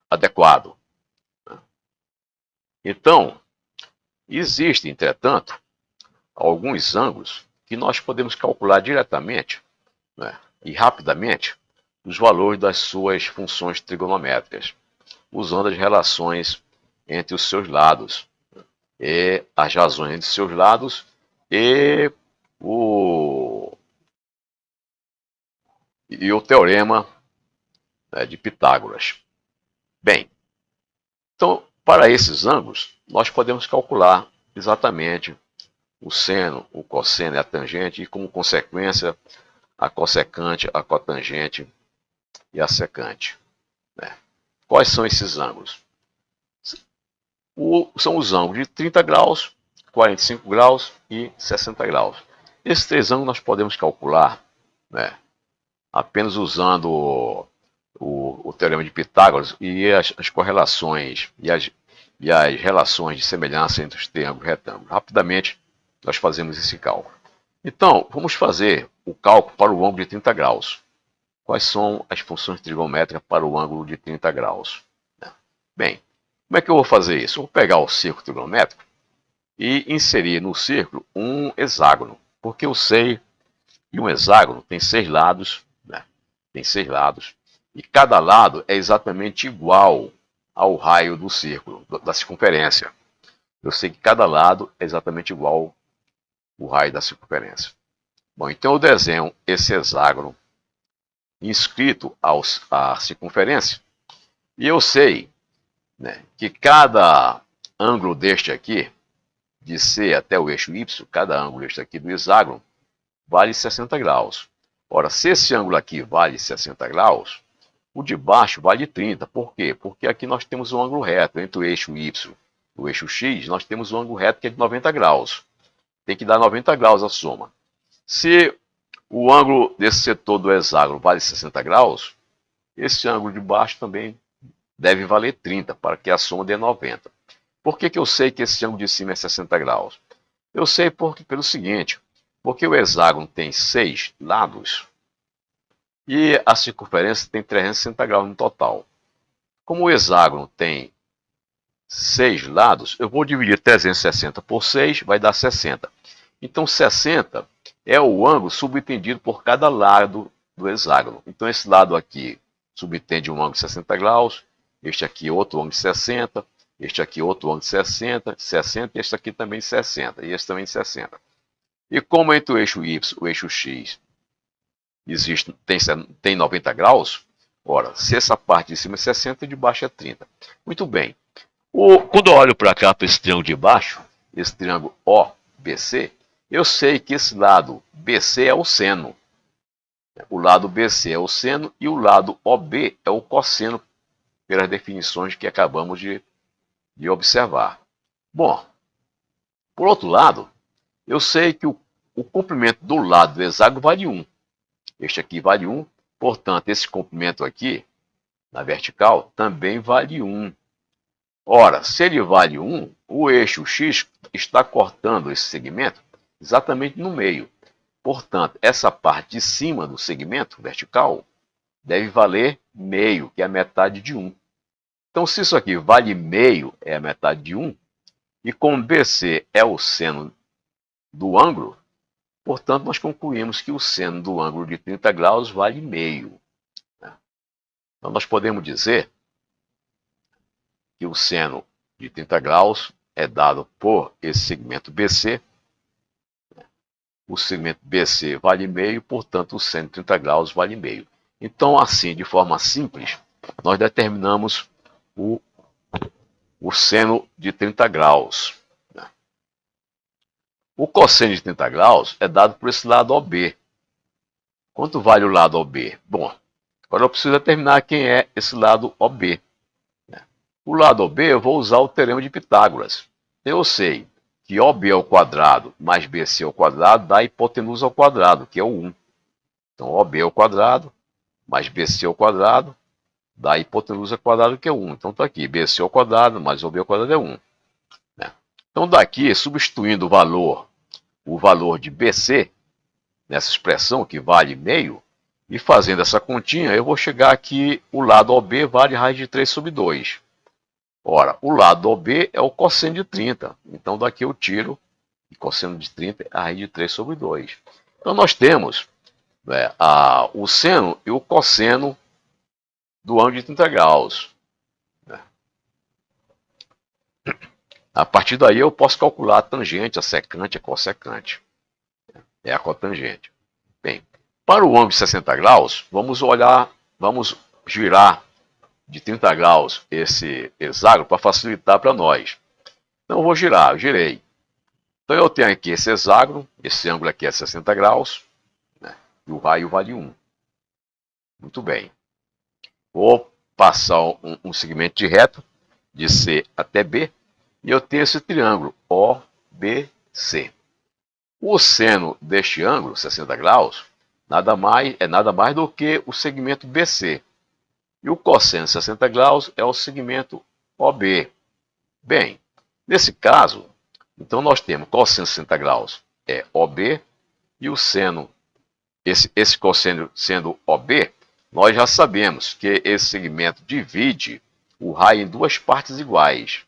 adequado. Então, existem, entretanto, alguns ângulos que nós podemos calcular diretamente, né, e rapidamente os valores das suas funções trigonométricas, usando as relações entre os seus lados, e as razões entre os seus lados e o teorema, né, de Pitágoras. Bem, então, para esses ângulos, nós podemos calcular exatamente o seno, o cosseno e a tangente, e como consequência, a cossecante, a cotangente e a secante. Né? Quais são esses ângulos? São os ângulos de 30 graus, 45 graus e 60 graus. Esses três ângulos nós podemos calcular, né, apenas usando o teorema de Pitágoras e as correlações e as relações de semelhança entre os triângulos e retângulos. Rapidamente, nós fazemos esse cálculo. Então, vamos fazer o cálculo para o ângulo de 30 graus. Quais são as funções trigonométricas para o ângulo de 30 graus? Bem, como é que eu vou fazer isso? Eu vou pegar o círculo trigonométrico e inserir no círculo um hexágono, porque eu sei que um hexágono tem 6 lados, né? Tem 6 lados, e cada lado é exatamente igual ao raio do círculo, da circunferência. Eu sei que cada lado é exatamente igual ao raio da circunferência. Bom, então eu desenho esse hexágono inscrito à circunferência, e eu sei, né, que cada ângulo deste aqui, de C até o eixo Y, cada ângulo deste aqui do hexágono, vale 60 graus. Ora, se esse ângulo aqui vale 60 graus, o de baixo vale 30. Por quê? Porque aqui nós temos um ângulo reto entre o eixo Y e o eixo X, nós temos um ângulo reto que é de 90 graus. Tem que dar 90 graus a soma. Se o ângulo desse setor do hexágono vale 60 graus, esse ângulo de baixo também deve valer 30, para que a soma dê 90. Por que eu sei que esse ângulo de cima é 60 graus? Eu sei pelo seguinte, porque o hexágono tem 6 lados e a circunferência tem 360 graus no total. Como o hexágono tem 6 lados, eu vou dividir 360 por 6, vai dar 60. Então 60 é o ângulo subtendido por cada lado do hexágono. Então esse lado aqui subtende um ângulo de 60 graus, este aqui outro ângulo de 60, este aqui outro ângulo de 60, 60 e este aqui também 60, e este também 60. E como entre o eixo Y e o eixo X tem 90 graus, ora, se essa parte de cima é 60, de baixo é 30. Muito bem. Quando eu olho para cá, para esse triângulo de baixo, esse triângulo OBC, eu sei que esse lado BC é o seno. O lado BC é o seno e o lado OB é o cosseno, pelas definições que acabamos de observar. Bom, por outro lado, eu sei que o comprimento do lado do hexágono vale 1. Este aqui vale 1, portanto, esse comprimento aqui, na vertical, também vale 1. Ora, se ele vale 1, o eixo X está cortando esse segmento exatamente no meio. Portanto, essa parte de cima do segmento vertical deve valer meio, que é a metade de 1. Então, se isso aqui vale meio, é a metade de 1, e como BC é o seno do ângulo, portanto, nós concluímos que o seno do ângulo de 30 graus vale meio. Então, nós podemos dizer que o seno de 30 graus é dado por esse segmento BC. O segmento BC vale meio, portanto, o seno de 30 graus vale meio. Então, assim, de forma simples, nós determinamos o seno de 30 graus. O cosseno de 30 graus é dado por esse lado OB. Quanto vale o lado OB? Bom, agora eu preciso determinar quem é esse lado OB. O lado OB eu vou usar o teorema de Pitágoras. Eu sei que OB ao quadrado mais BC ao quadrado dá hipotenusa ao quadrado, que é o 1. Então, OB ao quadrado mais BC ao quadrado dá hipotenusa ao quadrado, que é 1. Então, está aqui, BC ao quadrado mais OB ao quadrado é 1. Então, daqui, substituindo o valor de BC, nessa expressão que vale meio, e fazendo essa continha, eu vou chegar aqui, o lado OB vale raiz de 3 sobre 2. Ora, o lado OB é o cosseno de 30. Então, daqui eu tiro, e cosseno de 30 é a raiz de 3 sobre 2. Então, nós temos o seno e o cosseno do ângulo de 30 graus. A partir daí, eu posso calcular a tangente, a secante, a cossecante. É a cotangente. Bem, para o ângulo de 60 graus, vamos girar de 30 graus esse hexágono para facilitar para nós. Então, eu vou girar, eu girei. Então, eu tenho aqui esse hexágono, esse ângulo aqui é 60 graus, e o raio vale 1. Muito bem. Vou passar um segmento de reto, de C até B, e eu tenho esse triângulo OBC. O seno deste ângulo, 60 graus, nada mais do que o segmento BC. E o cosseno de 60 graus é o segmento OB. Bem, nesse caso, então nós temos cosseno de 60 graus é OB, e o seno, esse cosseno sendo OB, nós já sabemos que esse segmento divide o raio em duas partes iguais.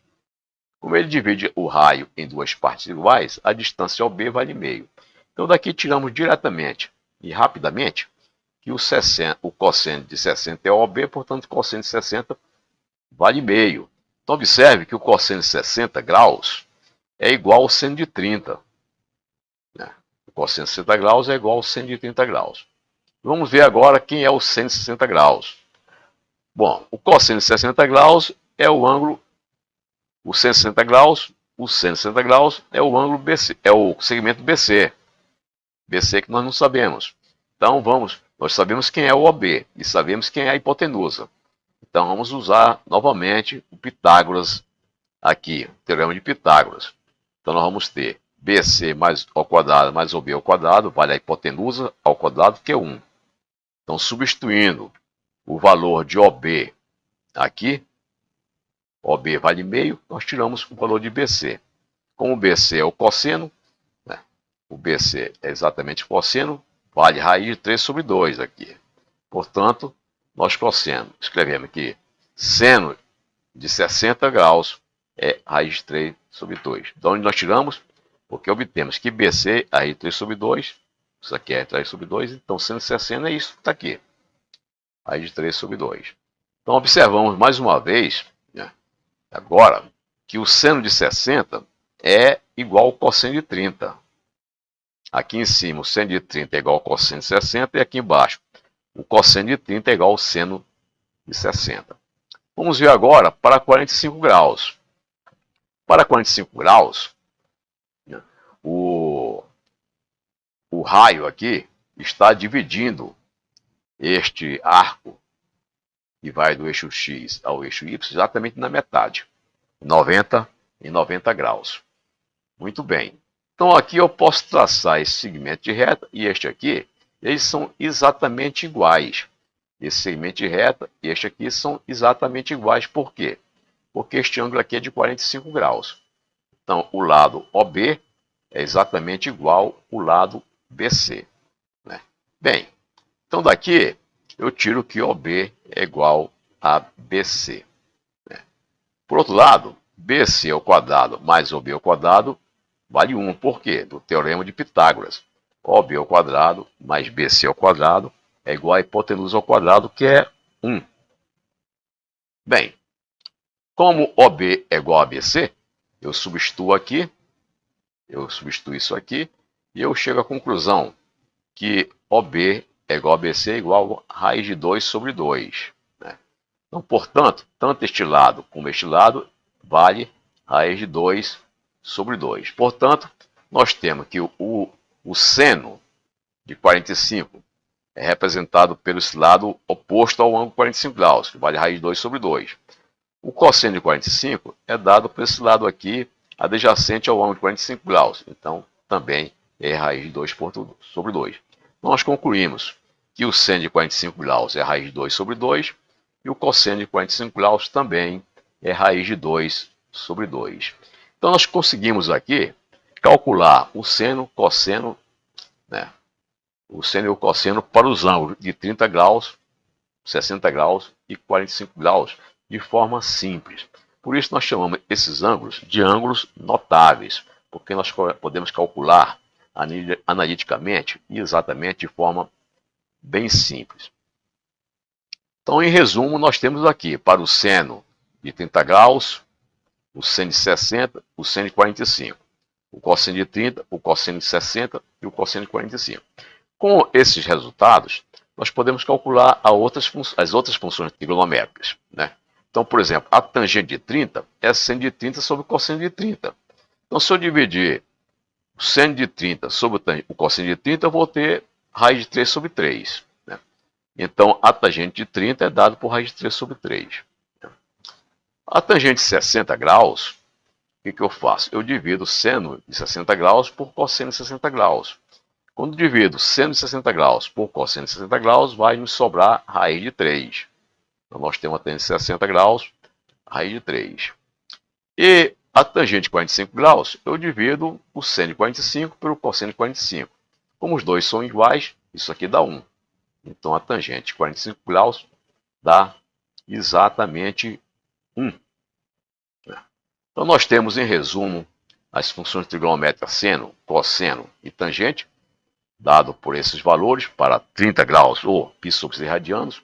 Como ele divide o raio em duas partes iguais, a distância OB vale meio. Então daqui tiramos diretamente e rapidamente que o cosseno de 60 é OB, portanto o cosseno de 60 vale meio. Então observe que o cosseno de 60 graus é igual ao seno de 30. O cosseno de 60 graus é igual ao seno de 30 graus. Vamos ver agora quem é o seno de 60 graus. Bom, o cosseno de 60 graus é o ângulo, o seno de 60 graus, é o ângulo BC, é o segmento BC. BC que nós não sabemos. Então nós sabemos quem é o OB e sabemos quem é a hipotenusa. Então vamos usar novamente o Pitágoras aqui, o teorema de Pitágoras. Então nós vamos ter BC ao quadrado mais OB ao quadrado, vale a hipotenusa ao quadrado, que é 1. Então, substituindo o valor de OB aqui, OB vale meio, nós tiramos o valor de BC. Como o BC é o cosseno, o BC é exatamente o cosseno, vale raiz de 3 sobre 2 aqui. Portanto, nós escrevemos aqui, seno de 60 graus é raiz de 3 sobre 2. De onde nós tiramos? Porque obtemos que BC é raiz de 3 sobre 2, isso aqui é 3 sobre 2, então seno de 60 é isso que está aqui, raiz de 3 sobre 2. Então observamos mais uma vez, agora, que o seno de 60 é igual ao cosseno de 30. Aqui em cima, o seno de 30 é igual ao cosseno de 60, e aqui embaixo, o cosseno de 30 é igual ao seno de 60. Vamos ver agora para 45 graus. Para 45 graus, o raio aqui está dividindo este arco que vai do eixo X ao eixo Y exatamente na metade, 90 em 90 graus. Muito bem. Então aqui eu posso traçar esse segmento de reta e este aqui, eles são exatamente iguais. Esse segmento de reta e este aqui são exatamente iguais. Por quê? Porque este ângulo aqui é de 45 graus. Então o lado OB é exatamente igual ao lado BC. Bem, então daqui eu tiro que OB é igual a BC. Por outro lado, BC ao quadrado mais OB ao quadrado vale 1. Por quê? Do teorema de Pitágoras. OB ao quadrado mais BC ao quadrado é igual a hipotenusa ao quadrado, que é 1. Bem, como OB é igual a BC, eu substituo isso aqui, e eu chego à conclusão que OB é igual a BC é igual a raiz de 2 sobre 2. Né? Então, portanto, tanto este lado como este lado vale raiz de 2 sobre 2. Portanto, nós temos que o seno de 45 é representado pelo esse lado oposto ao ângulo 45 graus, que vale raiz de 2 sobre 2. O cosseno de 45 é dado por esse lado aqui, adjacente ao ângulo de 45 graus. Então, também é raiz de 2 sobre 2. Nós concluímos que o seno de 45 graus é raiz de 2 sobre 2 e o cosseno de 45 graus também é raiz de 2 sobre 2. Então, nós conseguimos aqui calcular o seno, cosseno, né? O seno e o cosseno para os ângulos de 30 graus, 60 graus e 45 graus, de forma simples. Por isso nós chamamos esses ângulos de ângulos notáveis, porque nós podemos calcular analiticamente e exatamente de forma bem simples. Então, em resumo, nós temos aqui para o seno de 30 graus, o seno de 60, o seno de 45, o cosseno de 30, o cosseno de 60 e o cosseno de 45. Com esses resultados, nós podemos calcular as outras funções trigonométricas, né? Então, por exemplo, a tangente de 30 é seno de 30 sobre o cosseno de 30. Então, se eu dividir o seno de 30 sobre o cosseno de 30, eu vou ter raiz de 3 sobre 3. Né? Então, a tangente de 30 é dada por raiz de 3 sobre 3. A tangente de 60 graus, o que eu faço? Eu divido o seno de 60 graus por cosseno de 60 graus. Quando divido seno de 60 graus por cosseno de 60 graus, vai nos sobrar raiz de 3. Então, nós temos a tangente de 60 graus, raiz de 3. E a tangente de 45 graus, eu divido o seno de 45 pelo cosseno de 45. Como os dois são iguais, isso aqui dá 1. Então, a tangente de 45 graus dá exatamente 1. Então, nós temos, em resumo, as funções trigonométricas seno, cosseno e tangente, dado por esses valores, para 30 graus ou π sobre 6 radianos,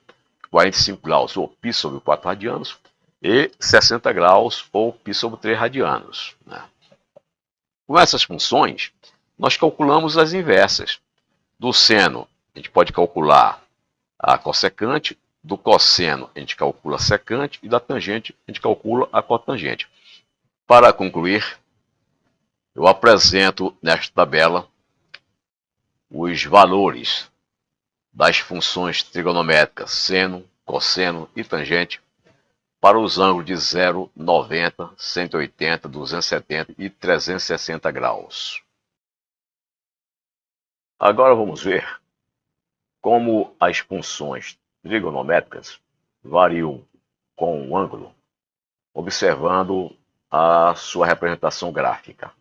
45 graus ou π sobre 4 radianos, e 60 graus ou π sobre 3 radianos. Né? Com essas funções, nós calculamos as inversas. Do seno, a gente pode calcular a cossecante, do cosseno, a gente calcula a secante, e da tangente, a gente calcula a cotangente. Para concluir, eu apresento nesta tabela os valores das funções trigonométricas seno, cosseno e tangente para os ângulos de 0, 90, 180, 270 e 360 graus. Agora vamos ver como as funções trigonométricas variam com o ângulo, observando a sua representação gráfica.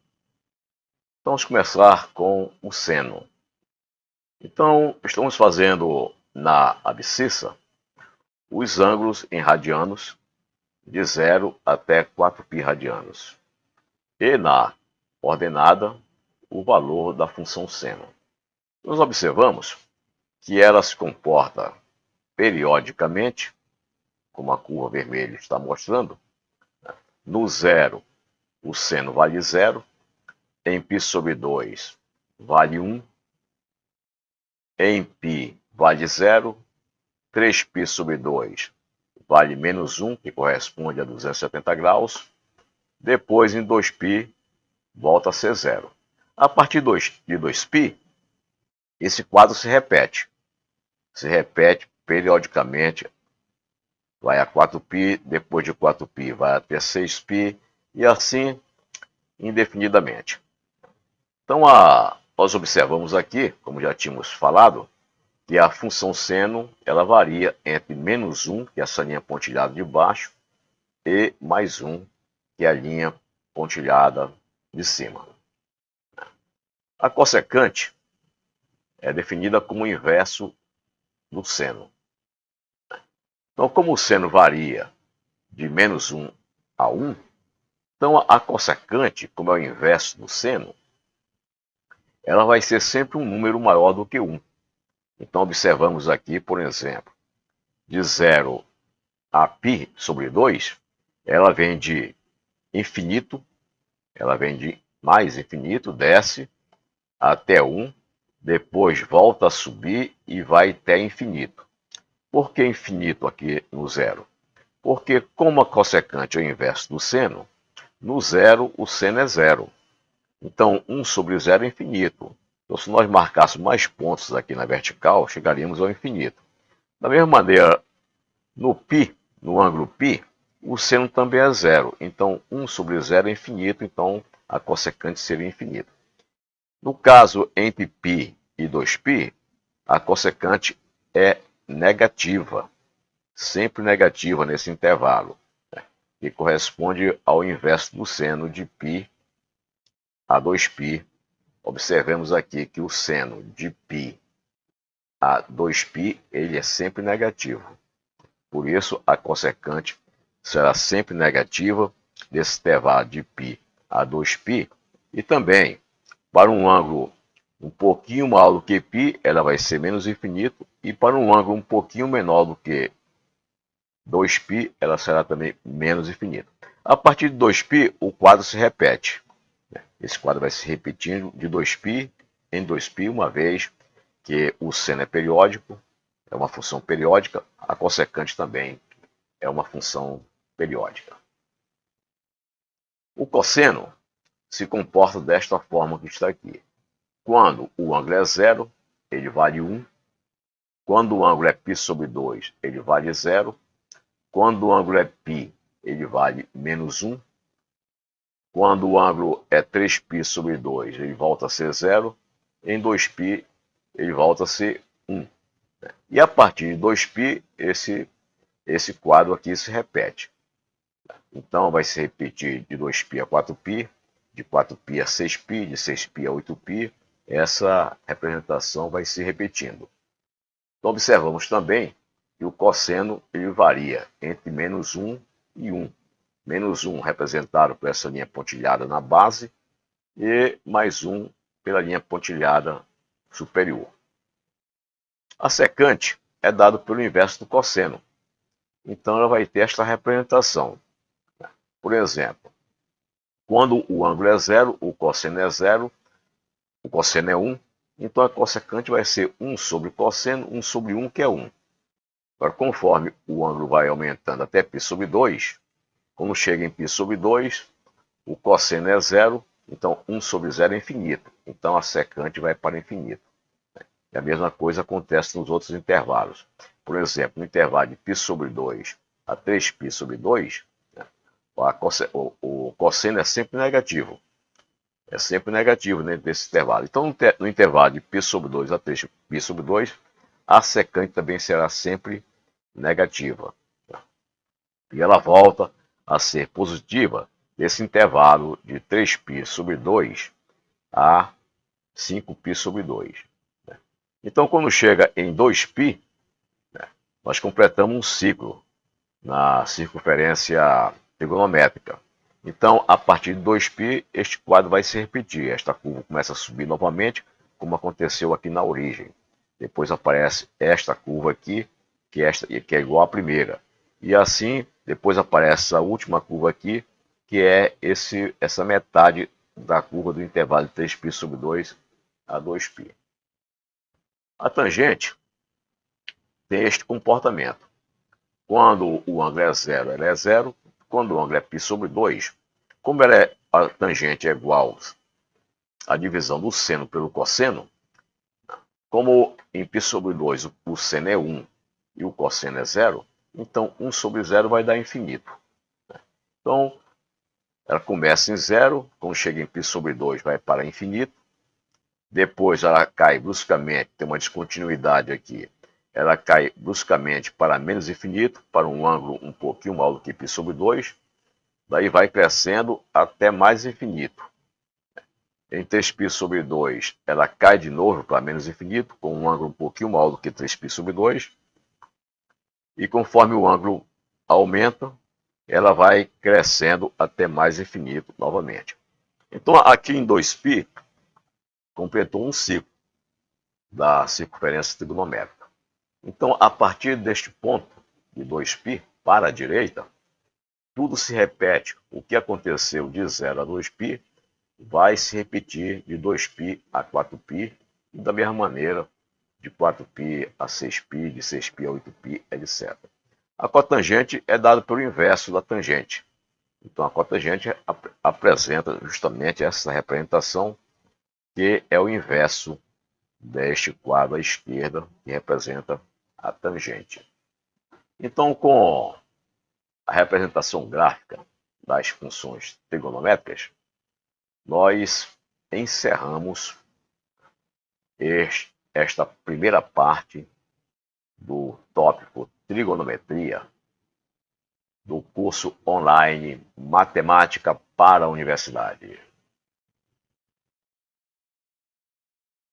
Então, vamos começar com o seno. Então, estamos fazendo na abscissa os ângulos em radianos de 0 até 4π radianos. E na ordenada, o valor da função seno. Nós observamos que ela se comporta periodicamente, como a curva vermelha está mostrando. No 0, o seno vale 0. Em π sobre 2, vale 1. Em π vale 0, 3π sobre 2 vale menos 1, que corresponde a 270 graus. Depois, em 2π, volta a ser 0. A partir de 2π, esse quadro se repete. Se repete periodicamente. Vai a 4π, depois de 4π vai até 6π, e assim indefinidamente. Então, nós observamos aqui, como já tínhamos falado, que a função seno ela varia entre menos 1, que é essa linha pontilhada de baixo, e mais 1, que é a linha pontilhada de cima. A cossecante é definida como o inverso do seno. Então, como o seno varia de menos 1 a 1, então a cossecante, como é o inverso do seno, ela vai ser sempre um número maior do que 1. Então observamos aqui, por exemplo, de 0 a π sobre 2, ela vem de infinito, ela vem de mais infinito, desce até 1, depois volta a subir e vai até infinito. Por que infinito aqui no zero? Porque como a cossecante é o inverso do seno, no zero o seno é zero. Então 1 sobre zero é infinito. Então se nós marcássemos mais pontos aqui na vertical, chegaríamos ao infinito. Da mesma maneira, no π, no ângulo π, o seno também é zero. Então 1 sobre zero é infinito, então a cossecante seria infinita. No caso entre π e 2π, a cossecante é negativa, sempre negativa nesse intervalo, né, que corresponde ao inverso do seno de π a 2π. Observemos aqui que o seno de π a 2π ele é sempre negativo. Por isso, a cossecante será sempre negativa desse intervalo de π a 2π. E também, para um ângulo um pouquinho maior do que π, ela vai ser menos infinito. E para um ângulo um pouquinho menor do que 2π, ela será também menos infinito. A partir de 2π, o quadro se repete. Esse quadro vai se repetindo de 2π em 2π, uma vez que o seno é periódico, é uma função periódica, a cossecante também é uma função periódica. O cosseno se comporta desta forma que está aqui. Quando o ângulo é zero, ele vale 1. Quando o ângulo é π sobre 2, ele vale 0. Quando o ângulo é π, ele vale menos 1. Quando o ângulo é 3π sobre 2, ele volta a ser 0. Em 2π, ele volta a ser 1. E a partir de 2π, esse quadro aqui se repete. Então, vai se repetir de 2π a 4π, de 4π a 6π, de 6π a 8π. Essa representação vai se repetindo. Então, observamos também que o cosseno ele varia entre menos 1 e 1. Menos 1 representado por essa linha pontilhada na base e mais 1 pela linha pontilhada superior. A secante é dado pelo inverso do cosseno. Então, ela vai ter esta representação. Por exemplo, quando o ângulo é zero, o cosseno é zero, o cosseno é 1, então a cossecante vai ser 1 sobre cosseno, 1 sobre 1, que é 1. Agora, conforme o ângulo vai aumentando até π sobre 2, quando chega em π sobre 2, o cosseno é zero, então 1 sobre 0 é infinito. Então a secante vai para infinito. E a mesma coisa acontece nos outros intervalos. Por exemplo, no intervalo de π sobre 2 a 3π sobre 2, o cosseno é sempre negativo. É sempre negativo dentro desse intervalo. Então, no intervalo de π sobre 2 a 3π sobre 2, a secante também será sempre negativa. E ela volta a ser positiva nesse intervalo de 3π sobre 2 a 5π sobre 2. Então, quando chega em 2π, nós completamos um ciclo na circunferência trigonométrica. Então, a partir de 2π, este quadro vai se repetir. Esta curva começa a subir novamente, como aconteceu aqui na origem. Depois aparece esta curva aqui, que é igual à primeira. E assim, depois aparece a última curva aqui, que é essa metade da curva do intervalo de 3π sobre 2 a 2π. A tangente tem este comportamento. Quando o ângulo é zero, ela é zero. Quando o ângulo é π sobre 2, como a tangente é igual à divisão do seno pelo cosseno, como em π sobre 2 o seno é 1 e o cosseno é 0, então 1 sobre 0 vai dar infinito. Então, ela começa em 0, quando chega em π sobre 2 vai para infinito, depois ela cai bruscamente, tem uma descontinuidade aqui, ela cai bruscamente para menos infinito, para um ângulo um pouquinho maior do que π sobre 2, daí vai crescendo até mais infinito. Em 3π sobre 2, ela cai de novo para menos infinito, com um ângulo um pouquinho maior do que 3π sobre 2. E conforme o ângulo aumenta, ela vai crescendo até mais infinito novamente. Então, aqui em 2π, completou um ciclo da circunferência trigonométrica. Então, a partir deste ponto, de 2π, para a direita, tudo se repete. O que aconteceu de 0 a 2π vai se repetir de 2π a 4π, e da mesma maneira de 4π a 6π, de 6π a 8π, etc. A cotangente é dada pelo inverso da tangente. Então, a cotangente apresenta justamente essa representação, que é o inverso deste quadro à esquerda, que representa a tangente. Então, com a representação gráfica das funções trigonométricas, nós encerramos esta primeira parte do tópico trigonometria do curso online Matemática para a Universidade.